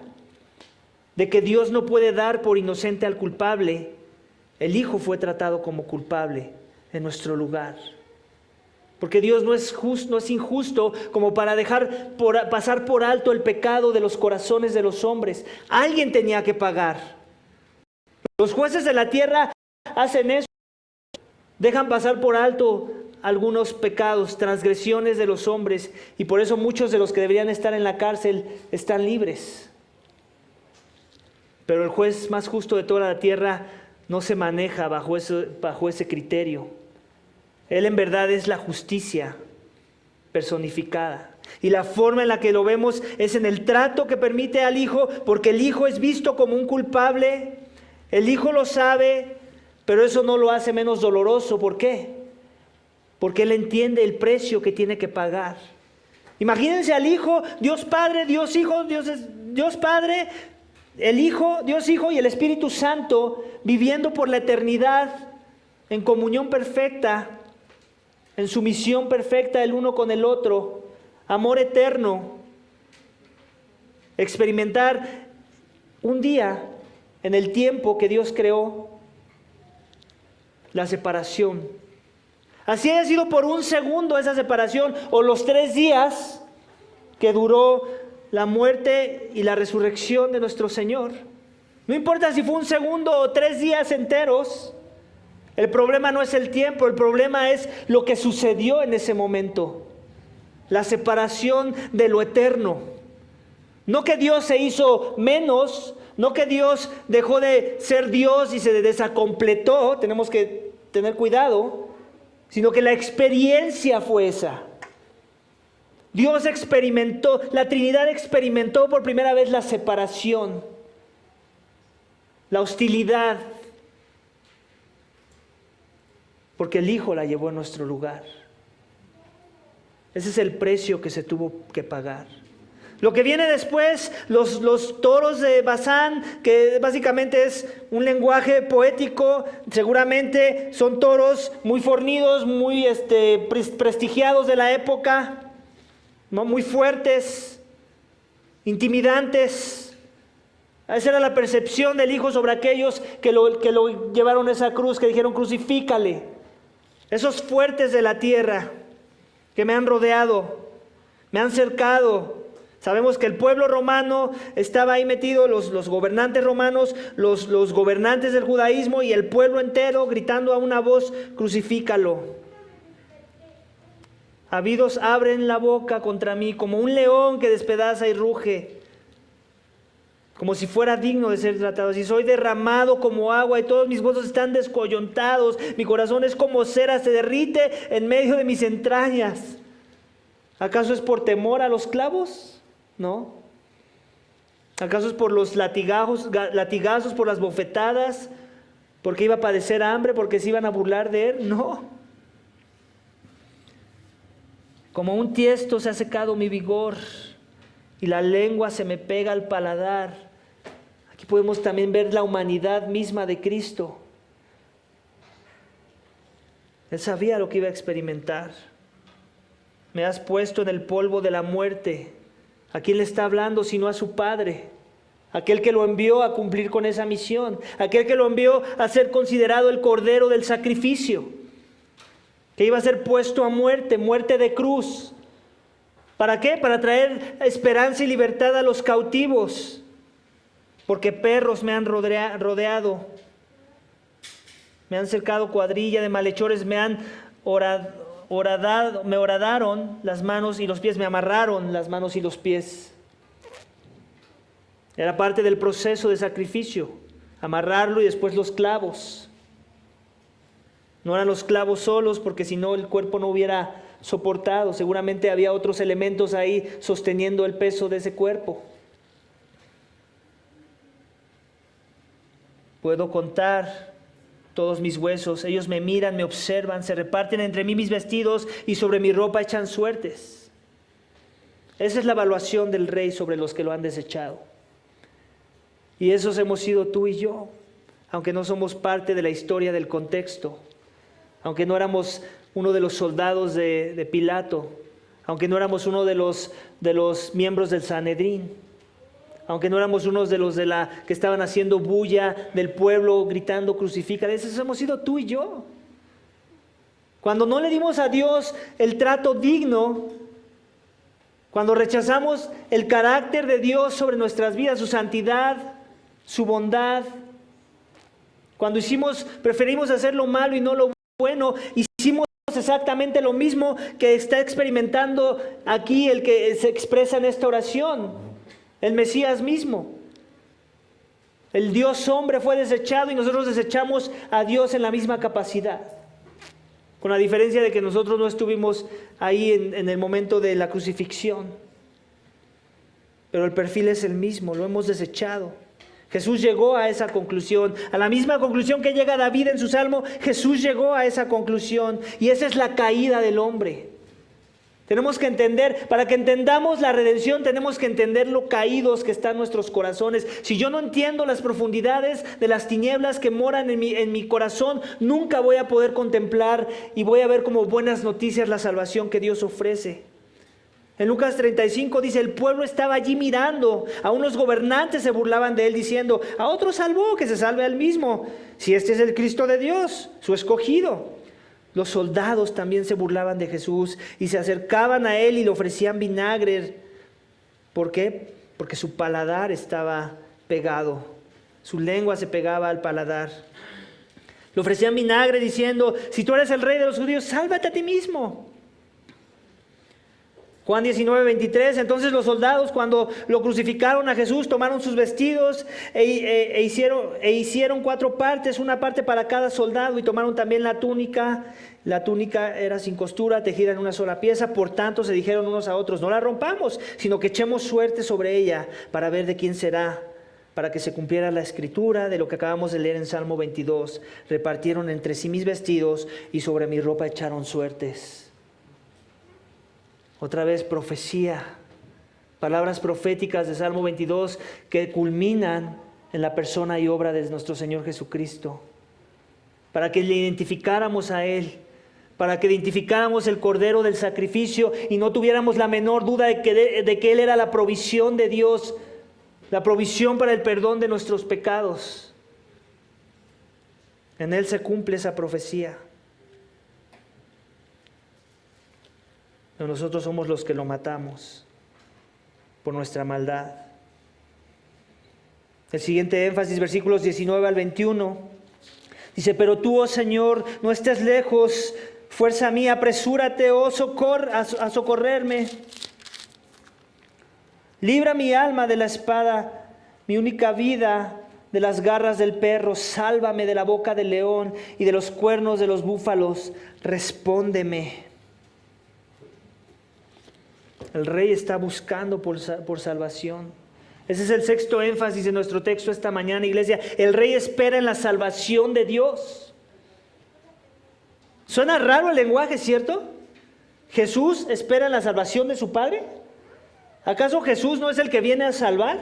de que Dios no puede dar por inocente al culpable. El Hijo fue tratado como culpable en nuestro lugar. Porque Dios no es injusto como para dejar pasar por alto el pecado de los corazones de los hombres. Alguien tenía que pagar. Los jueces de la tierra hacen eso. Dejan pasar por alto algunos pecados, transgresiones de los hombres, y por eso muchos de los que deberían estar en la cárcel están libres. Pero el juez más justo de toda la tierra no se maneja bajo ese criterio. Él en verdad es la justicia personificada. Y la forma en la que lo vemos es en el trato que permite al Hijo, porque el Hijo es visto como un culpable. El Hijo lo sabe, pero eso no lo hace menos doloroso. ¿Por qué? Porque Él entiende el precio que tiene que pagar. Imagínense al Hijo, Dios Padre, Dios Hijo, Dios Padre, el Hijo, Dios Hijo y el Espíritu Santo viviendo por la eternidad en comunión perfecta, en sumisión perfecta el uno con el otro, amor eterno. Experimentar un día en el tiempo que Dios creó la separación. Así haya sido por un segundo esa separación o los 3 días que duró la muerte y la resurrección de nuestro Señor. No importa si fue un segundo o 3 días enteros. El problema no es el tiempo, el problema es lo que sucedió en ese momento. La separación de lo eterno. No que Dios se hizo menos, no que Dios dejó de ser Dios y se desacompletó, tenemos que tener cuidado, sino que la experiencia fue esa. Dios experimentó, la Trinidad experimentó por primera vez la separación, la hostilidad, porque el Hijo la llevó en nuestro lugar. Ese es el precio que se tuvo que pagar. Lo que viene después, los toros de Basán, que básicamente es un lenguaje poético, seguramente son toros muy fornidos, muy prestigiados de la época, ¿no? Muy fuertes, intimidantes. Esa era la percepción del Hijo sobre aquellos que lo llevaron a esa cruz, que dijeron crucifícale. Esos fuertes de la tierra que me han rodeado, me han cercado. Sabemos que el pueblo romano estaba ahí metido, los gobernantes romanos, los gobernantes del judaísmo y el pueblo entero gritando a una voz, crucifícalo. Habidos abren la boca contra mí como un león que despedaza y ruge, como si fuera digno de ser tratado. Si soy derramado como agua y todos mis huesos están descoyuntados, mi corazón es como cera, se derrite en medio de mis entrañas. ¿Acaso es por temor a los clavos? No. ¿Acaso es por los latigazos, por las bofetadas, porque iba a padecer hambre, porque se iban a burlar de él? No. Como un tiesto se ha secado mi vigor y la lengua se me pega al paladar. Aquí podemos también ver la humanidad misma de Cristo. Él sabía lo que iba a experimentar. Me has puesto en el polvo de la muerte. ¿A quién le está hablando sino a su Padre? Aquel que lo envió a cumplir con esa misión. Aquel que lo envió a ser considerado el cordero del sacrificio. Que iba a ser puesto a muerte, muerte de cruz. ¿Para qué? Para traer esperanza y libertad a los cautivos. Porque perros me han rodeado. Me han cercado cuadrilla de malhechores, me horadaron las manos y los pies, me amarraron las manos y los pies. Era parte del proceso de sacrificio, amarrarlo y después los clavos. No eran los clavos solos, porque si no el cuerpo no hubiera soportado. Seguramente había otros elementos ahí sosteniendo el peso de ese cuerpo. Puedo contar todos mis huesos. Ellos me miran, me observan, se reparten entre mí mis vestidos y sobre mi ropa echan suertes. Esa es la evaluación del rey sobre los que lo han desechado. Y esos hemos sido tú y yo, aunque no somos parte de la historia del contexto, aunque no éramos uno de los soldados de Pilato, aunque no éramos uno de los miembros del Sanedrín, aunque no éramos unos de los que estaban haciendo bulla del pueblo, gritando crucifícale. Esos hemos sido tú y yo. Cuando no le dimos a Dios el trato digno, cuando rechazamos el carácter de Dios sobre nuestras vidas, su santidad, su bondad, cuando preferimos hacer lo malo y no lo bueno, hicimos exactamente lo mismo que está experimentando aquí el que se expresa en esta oración, el Mesías mismo. El Dios hombre fue desechado y nosotros desechamos a Dios en la misma capacidad, con la diferencia de que nosotros no estuvimos ahí en el momento de la crucifixión, pero el perfil es el mismo, lo hemos desechado. Jesús llegó a esa conclusión, a la misma conclusión que llega David en su Salmo. Jesús llegó a esa conclusión y esa es la caída del hombre. Tenemos que entender, para que entendamos la redención, tenemos que entender lo caídos que están nuestros corazones. Si yo no entiendo las profundidades de las tinieblas que moran en mi corazón, nunca voy a poder contemplar y voy a ver como buenas noticias la salvación que Dios ofrece. En Lucas 35 dice, el pueblo estaba allí mirando, a unos gobernantes se burlaban de él diciendo, a otro salvó, que se salve a él mismo, si este es el Cristo de Dios, su escogido. Los soldados también se burlaban de Jesús y se acercaban a él y le ofrecían vinagre. ¿Por qué? Porque su paladar estaba pegado, su lengua se pegaba al paladar. Le ofrecían vinagre diciendo, si tú eres el rey de los judíos, sálvate a ti mismo. Juan 19:23, entonces los soldados cuando lo crucificaron a Jesús tomaron sus vestidos e hicieron 4 partes, una parte para cada soldado, y tomaron también la túnica. La túnica era sin costura, tejida en una sola pieza, por tanto se dijeron unos a otros, no la rompamos, sino que echemos suerte sobre ella para ver de quién será, para que se cumpliera la escritura de lo que acabamos de leer en Salmo 22. Repartieron entre sí mis vestidos y sobre mi ropa echaron suertes. Otra vez profecía, palabras proféticas de Salmo 22 que culminan en la persona y obra de nuestro Señor Jesucristo. Para que le identificáramos a Él, para que identificáramos el Cordero del sacrificio y no tuviéramos la menor duda de que Él era la provisión de Dios, la provisión para el perdón de nuestros pecados. En Él se cumple esa profecía. Pero nosotros somos los que lo matamos por nuestra maldad. El siguiente énfasis, versículos 19 al 21, dice, pero tú, oh Señor, no estés lejos, fuerza mía, apresúrate, oh a socorrerme. Libra mi alma de la espada, mi única vida de las garras del perro, sálvame de la boca del león y de los cuernos de los búfalos, respóndeme. El rey está buscando por salvación. Ese es el sexto énfasis de nuestro texto esta mañana, iglesia. El rey espera en la salvación de Dios. Suena raro el lenguaje, ¿cierto? ¿Jesús espera en la salvación de su Padre? ¿Acaso Jesús no es el que viene a salvar?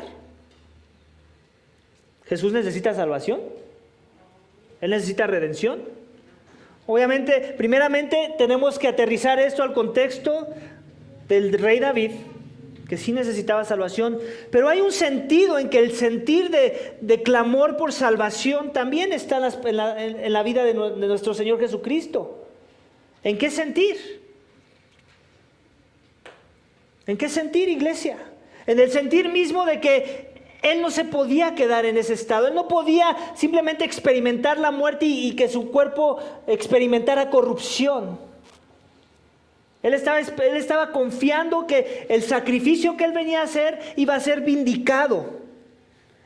¿Jesús necesita salvación? ¿Él necesita redención? Obviamente, primeramente tenemos que aterrizar esto al contexto del rey David, que sí necesitaba salvación, pero hay un sentido en que el sentir de clamor por salvación también está en la vida de nuestro Señor Jesucristo. ¿En qué sentir? ¿En qué sentir, iglesia? En el sentir mismo de que Él no se podía quedar en ese estado. Él no podía simplemente experimentar la muerte y que su cuerpo experimentara corrupción. Él estaba confiando que el sacrificio que Él venía a hacer iba a ser vindicado.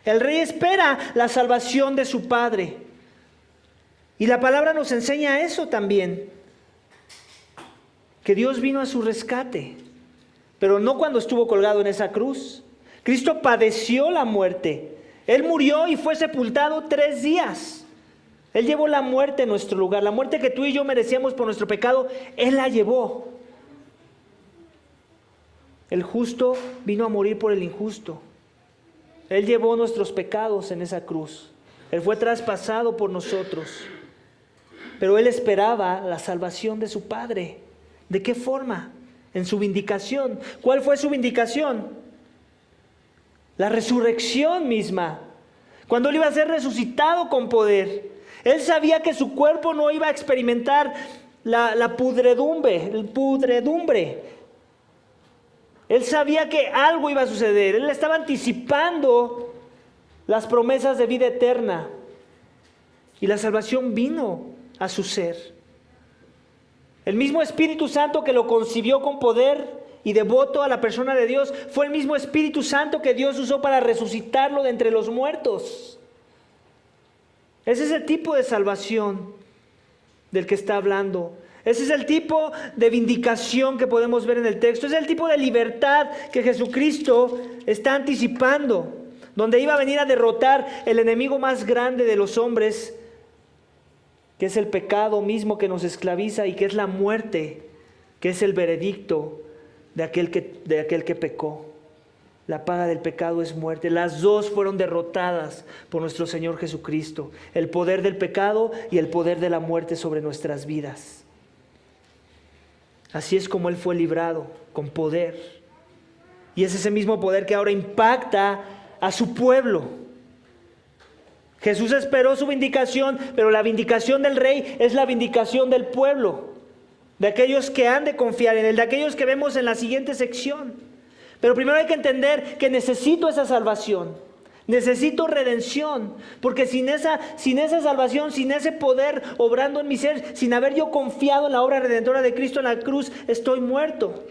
El rey espera la salvación de su Padre. Y la palabra nos enseña eso también. Que Dios vino a su rescate. Pero no cuando estuvo colgado en esa cruz. Cristo padeció la muerte. Él murió y fue sepultado 3 días. Él llevó la muerte en nuestro lugar. La muerte que tú y yo merecíamos por nuestro pecado, Él la llevó. El justo vino a morir por el injusto. Él llevó nuestros pecados en esa cruz. Él fue traspasado por nosotros. Pero Él esperaba la salvación de su Padre. ¿De qué forma? En su vindicación. ¿Cuál fue su vindicación? La resurrección misma. Cuando Él iba a ser resucitado con poder. Él sabía que su cuerpo no iba a experimentar la pudredumbre. Él sabía que algo iba a suceder. Él estaba anticipando las promesas de vida eterna. Y la salvación vino a su ser. El mismo Espíritu Santo que lo concibió con poder y devoto a la persona de Dios, fue el mismo Espíritu Santo que Dios usó para resucitarlo de entre los muertos. Ese es el tipo de salvación del que está hablando. Ese es el tipo de vindicación que podemos ver en el texto. Es el tipo de libertad que Jesucristo está anticipando, donde iba a venir a derrotar el enemigo más grande de los hombres, que es el pecado mismo que nos esclaviza y que es la muerte, que es el veredicto de aquel que pecó. La paga del pecado es muerte. Las dos fueron derrotadas por nuestro Señor Jesucristo. El poder del pecado y el poder de la muerte sobre nuestras vidas. Así es como Él fue librado, con poder. Y es ese mismo poder que ahora impacta a su pueblo. Jesús esperó su vindicación, pero la vindicación del Rey es la vindicación del pueblo, de aquellos que han de confiar en Él, de aquellos que vemos en la siguiente sección. Pero primero hay que entender que necesito esa salvación, necesito redención, porque sin esa salvación, sin ese poder obrando en mi ser, sin haber yo confiado en la obra redentora de Cristo en la cruz, estoy muerto.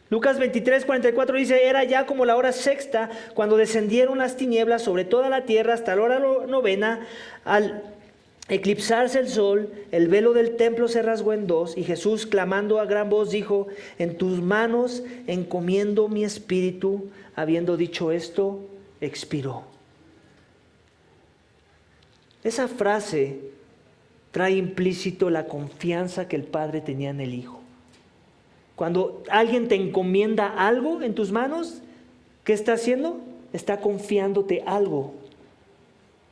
Lucas 23:44 dice: era ya como la hora sexta, cuando descendieron las tinieblas sobre toda la tierra hasta la hora novena. Al eclipsarse el sol, el velo del templo se rasgó en dos, y Jesús, clamando a gran voz, dijo: en tus manos encomiendo mi espíritu. Habiendo dicho esto, expiró. Esa frase trae implícito la confianza que el Padre tenía en el Hijo. Cuando alguien te encomienda algo en tus manos, ¿qué está haciendo? Está confiándote algo,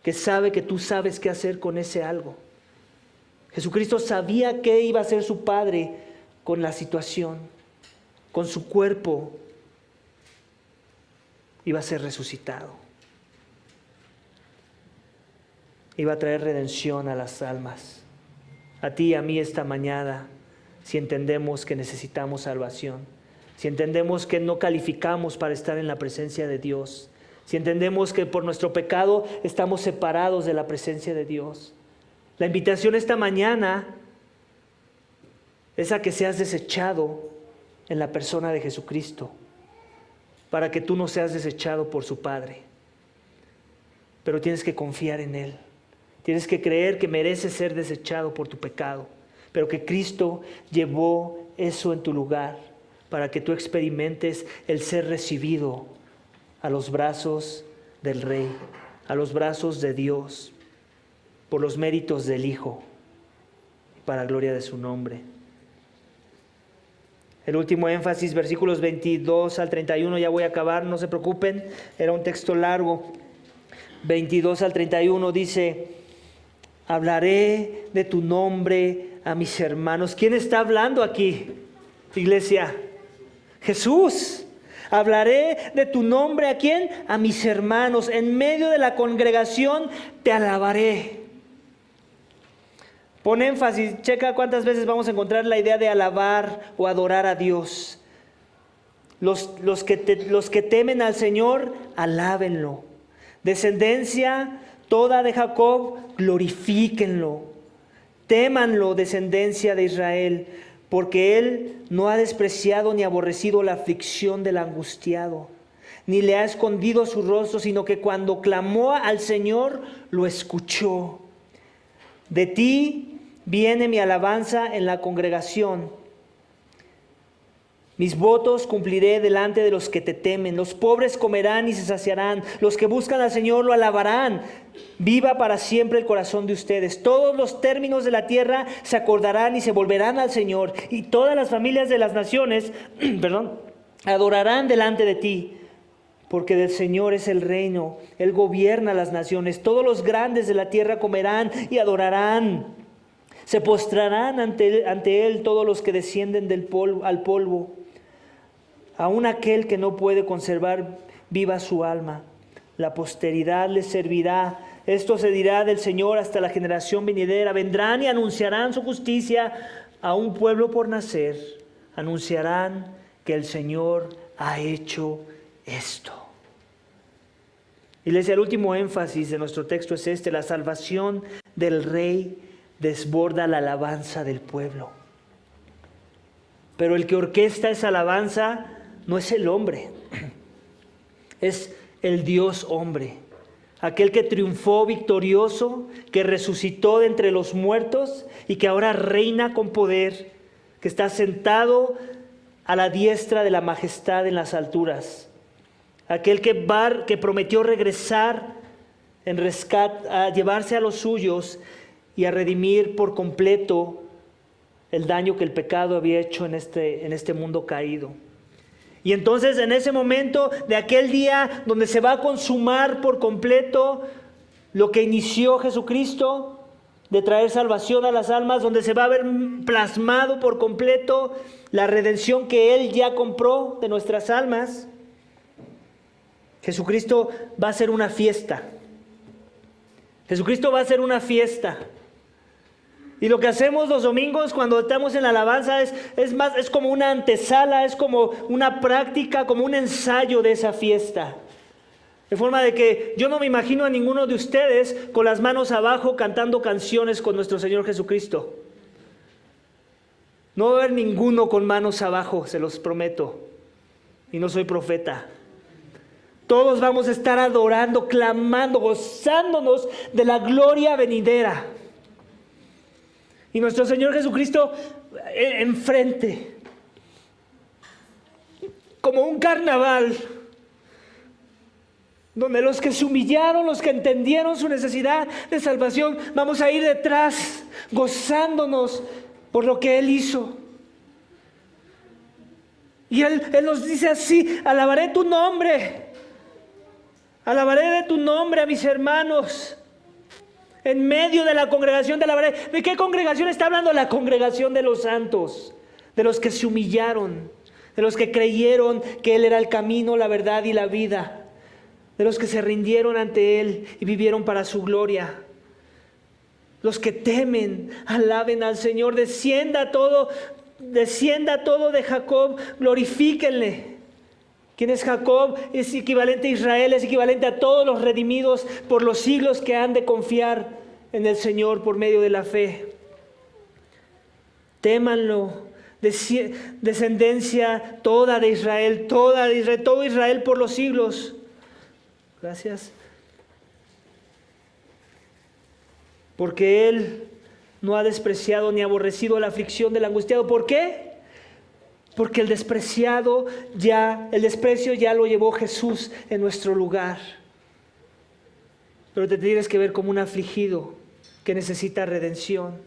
que sabe que tú sabes qué hacer con ese algo. Jesucristo sabía qué iba a hacer su Padre con la situación, con su cuerpo. Iba a ser resucitado. Iba a traer redención a las almas. A ti y a mí esta mañana, si entendemos que necesitamos salvación, si entendemos que no calificamos para estar en la presencia de Dios, si entendemos que por nuestro pecado estamos separados de la presencia de Dios. La invitación esta mañana es a que seas desechado en la persona de Jesucristo, para que tú no seas desechado por su Padre. Pero tienes que confiar en Él. Tienes que creer que mereces ser desechado por tu pecado, pero que Cristo llevó eso en tu lugar para que tú experimentes el ser recibido a los brazos del Rey, a los brazos de Dios, por los méritos del Hijo, para la gloria de su nombre. El último énfasis, versículos 22 al 31, ya voy a acabar, no se preocupen, era un texto largo. 22 al 31 dice: hablaré de tu nombre a mis hermanos. ¿Quién está hablando aquí, iglesia? Jesús. Hablaré de tu nombre, ¿a quién? A mis hermanos. En medio de la congregación te alabaré. Pon énfasis, checa cuántas veces vamos a encontrar la idea de alabar o adorar a Dios. Los que temen al Señor, alábenlo. Descendencia toda de Jacob, glorifíquenlo. Témanlo, descendencia de Israel, porque Él no ha despreciado ni aborrecido la aflicción del angustiado, ni le ha escondido su rostro, sino que cuando clamó al Señor, lo escuchó. De ti viene mi alabanza en la congregación. Mis votos cumpliré delante de los que te temen. Los pobres comerán y se saciarán. Los que buscan al Señor lo alabarán. Viva para siempre el corazón de ustedes. Todos los términos de la tierra se acordarán y se volverán al Señor. Y todas las familias de las naciones, adorarán delante de ti. Porque del Señor es el reino. Él gobierna las naciones. Todos los grandes de la tierra comerán y adorarán. Se postrarán ante él todos los que descienden al polvo. Aun aquel que no puede conservar viva su alma, la posteridad les servirá. Esto se dirá del Señor hasta la generación venidera. Vendrán y anunciarán su justicia a un pueblo por nacer. Anunciarán que el Señor ha hecho esto. Iglesia, el último énfasis de nuestro texto es este: la salvación del Rey desborda la alabanza del pueblo. Pero el que orquesta esa alabanza no es el hombre, es el Dios hombre, aquel que triunfó victorioso, que resucitó de entre los muertos y que ahora reina con poder, que está sentado a la diestra de la majestad en las alturas, aquel que prometió regresar en rescate, a llevarse a los suyos y a redimir por completo el daño que el pecado había hecho en este mundo caído. Y entonces en ese momento de aquel día donde se va a consumar por completo lo que inició Jesucristo, de traer salvación a las almas, donde se va a ver plasmado por completo la redención que Él ya compró de nuestras almas, Jesucristo va a hacer una fiesta. Jesucristo va a hacer una fiesta. Y lo que hacemos los domingos cuando estamos en la alabanza es como una antesala, es como una práctica, como un ensayo de esa fiesta. De forma de que yo no me imagino a ninguno de ustedes con las manos abajo cantando canciones con nuestro Señor Jesucristo. No va a haber ninguno con manos abajo, se los prometo. Y no soy profeta. Todos vamos a estar adorando, clamando, gozándonos de la gloria venidera. Y nuestro Señor Jesucristo enfrente, como un carnaval, donde los que se humillaron, los que entendieron su necesidad de salvación, vamos a ir detrás, gozándonos por lo que Él hizo. Y Él nos dice así: alabaré tu nombre, alabaré de tu nombre a mis hermanos. En medio de la congregación de la alabaré. ¿De qué congregación está hablando? La congregación de los santos, de los que se humillaron, de los que creyeron que Él era el camino, la verdad y la vida, de los que se rindieron ante Él y vivieron para su gloria. Los que temen, alaben al Señor. Descienda todo de Jacob, glorifíquenle. ¿Quién es Jacob? Es equivalente a Israel, es equivalente a todos los redimidos por los siglos que han de confiar en el Señor por medio de la fe. Témanlo, descendencia toda de Israel, todo Israel por los siglos. Gracias. Porque Él no ha despreciado ni aborrecido la aflicción del angustiado. ¿Por qué? Porque el desprecio ya lo llevó Jesús en nuestro lugar. Pero te tienes que ver como un afligido que necesita redención.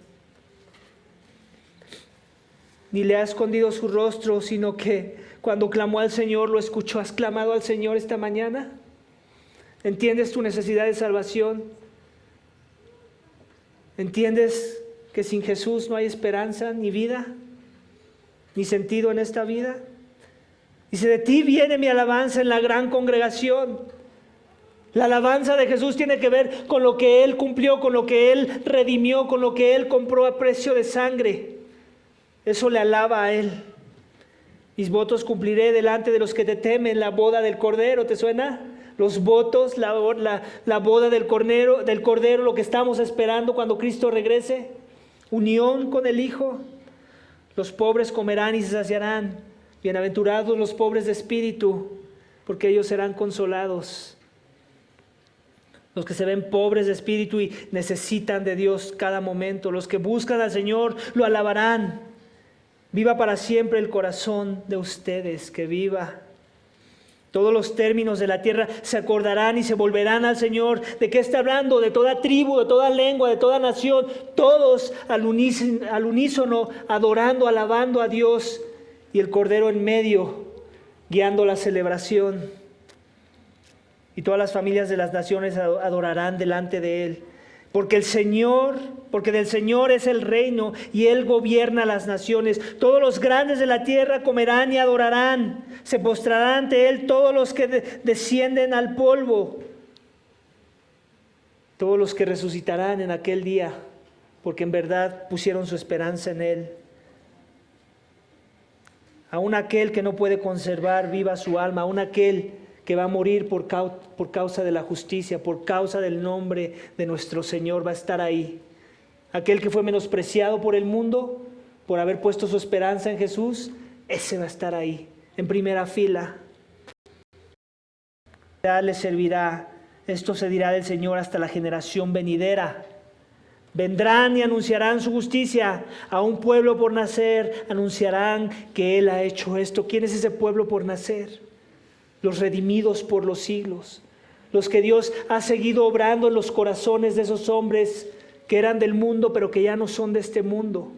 Ni le ha escondido su rostro, sino que cuando clamó al Señor lo escuchó. ¿Has clamado al Señor esta mañana? ¿Entiendes tu necesidad de salvación? ¿Entiendes que sin Jesús no hay esperanza ni vida, ni sentido en esta vida? Dice: de ti viene mi alabanza en la gran congregación. La alabanza de Jesús tiene que ver con lo que Él cumplió, con lo que Él redimió, con lo que Él compró a precio de sangre. Eso le alaba a Él. Mis votos cumpliré delante de los que te temen, la boda del Cordero. ¿Te suena? Los votos, la boda del Cordero, lo que estamos esperando cuando Cristo regrese. Unión con el Hijo. Los pobres comerán y se saciarán. Bienaventurados los pobres de espíritu, porque ellos serán consolados. Los que se ven pobres de espíritu y necesitan de Dios cada momento. Los que buscan al Señor lo alabarán. Viva para siempre el corazón de ustedes, que viva. Todos los términos de la tierra se acordarán y se volverán al Señor. ¿De qué está hablando? De toda tribu, de toda lengua, de toda nación. Todos al unísono, adorando, alabando a Dios. Y el Cordero en medio, guiando la celebración. Y todas las familias de las naciones adorarán delante de Él. Porque del Señor es el reino y Él gobierna las naciones. Todos los grandes de la tierra comerán y adorarán. Se postrarán ante Él todos los que descienden al polvo. Todos los que resucitarán en aquel día, porque en verdad pusieron su esperanza en Él. Aún aquel que no puede conservar viva su alma, aún aquel que va a morir por causa de la justicia, por causa del nombre de nuestro Señor, va a estar ahí. Aquel que fue menospreciado por el mundo, por haber puesto su esperanza en Jesús, ese va a estar ahí, en primera fila. Le servirá, esto se dirá del Señor hasta la generación venidera. Vendrán y anunciarán su justicia a un pueblo por nacer, anunciarán que Él ha hecho esto. ¿Quién es ese pueblo por nacer? Los redimidos por los siglos, los que Dios ha seguido obrando en los corazones de esos hombres que eran del mundo, pero que ya no son de este mundo,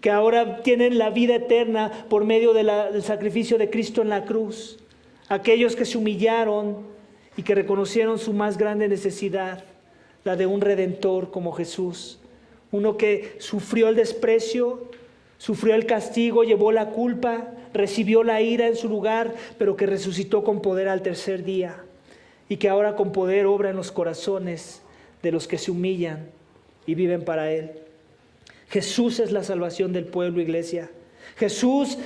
que ahora tienen la vida eterna por medio del sacrificio de Cristo en la cruz. Aquellos que se humillaron y que reconocieron su más grande necesidad, la de un Redentor como Jesús, uno que sufrió el desprecio, sufrió el castigo, llevó la culpa, recibió la ira en su lugar, pero que resucitó con poder al tercer día y que ahora con poder obra en los corazones de los que se humillan y viven para Él. Jesús es la salvación del pueblo, iglesia. Jesús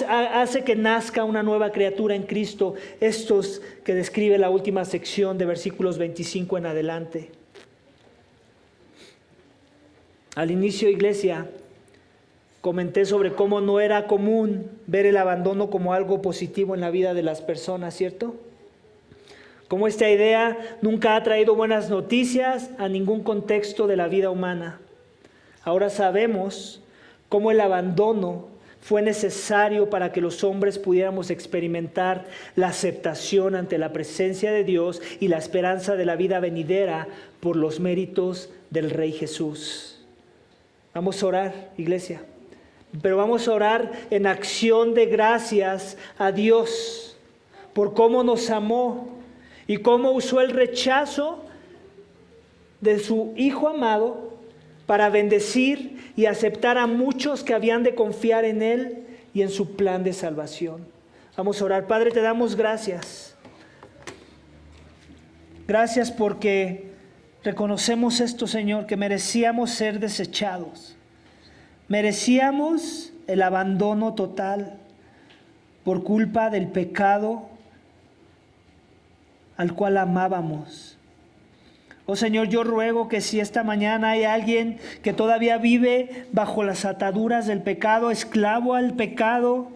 hace que nazca una nueva criatura en Cristo, estos que describe la última sección de versículos 25 en adelante. Al inicio, iglesia, comenté sobre cómo no era común ver el abandono como algo positivo en la vida de las personas, ¿cierto? Como esta idea nunca ha traído buenas noticias a ningún contexto de la vida humana. Ahora sabemos cómo el abandono fue necesario para que los hombres pudiéramos experimentar la aceptación ante la presencia de Dios y la esperanza de la vida venidera por los méritos del Rey Jesús. Vamos a orar, iglesia. Pero vamos a orar en acción de gracias a Dios por cómo nos amó y cómo usó el rechazo de su Hijo amado para bendecir y aceptar a muchos que habían de confiar en Él y en su plan de salvación. Vamos a orar. Padre, te damos gracias. Gracias porque reconocemos esto, Señor, que merecíamos ser desechados. Merecíamos el abandono total por culpa del pecado al cual amábamos. Oh Señor, yo ruego que si esta mañana hay alguien que todavía vive bajo las ataduras del pecado, esclavo al pecado,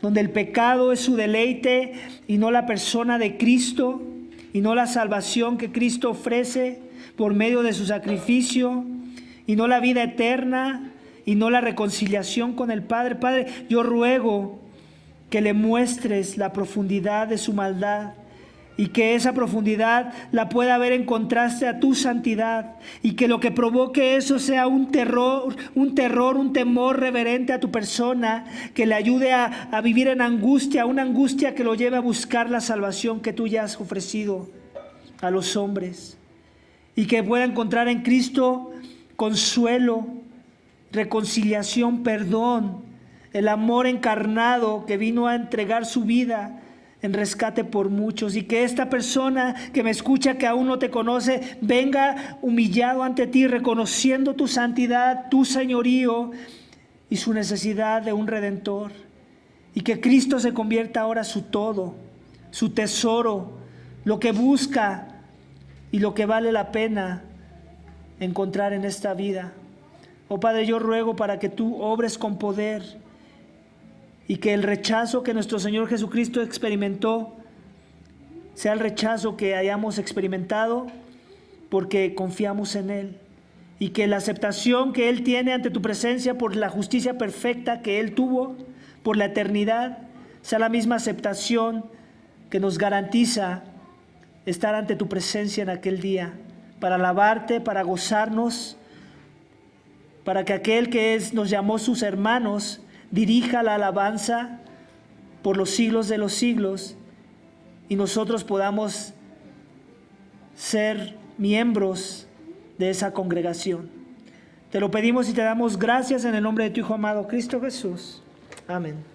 donde el pecado es su deleite y no la persona de Cristo, y no la salvación que Cristo ofrece por medio de su sacrificio, y no la vida eterna, y no la reconciliación con el Padre. Padre, yo ruego que le muestres la profundidad de su maldad y que esa profundidad la pueda ver en contraste a tu santidad, y que lo que provoque eso sea un temor reverente a tu persona, que le ayude a vivir en angustia, una angustia que lo lleve a buscar la salvación que tú ya has ofrecido a los hombres, y que pueda encontrar en Cristo consuelo, reconciliación, perdón, el amor encarnado que vino a entregar su vida en rescate por muchos, y que esta persona que me escucha, que aún no te conoce, venga humillado ante ti, reconociendo tu santidad, tu señorío y su necesidad de un Redentor, y que Cristo se convierta ahora su todo, su tesoro, lo que busca y lo que vale la pena encontrar en esta vida. Oh Padre, yo ruego para que tú obres con poder, y que el rechazo que nuestro Señor Jesucristo experimentó sea el rechazo que hayamos experimentado porque confiamos en Él, y que la aceptación que Él tiene ante tu presencia por la justicia perfecta que Él tuvo por la eternidad sea la misma aceptación que nos garantiza estar ante tu presencia en aquel día, para alabarte, para gozarnos, para que aquel que nos llamó sus hermanos dirija la alabanza por los siglos de los siglos y nosotros podamos ser miembros de esa congregación. Te lo pedimos y te damos gracias en el nombre de tu Hijo amado, Cristo Jesús. Amén.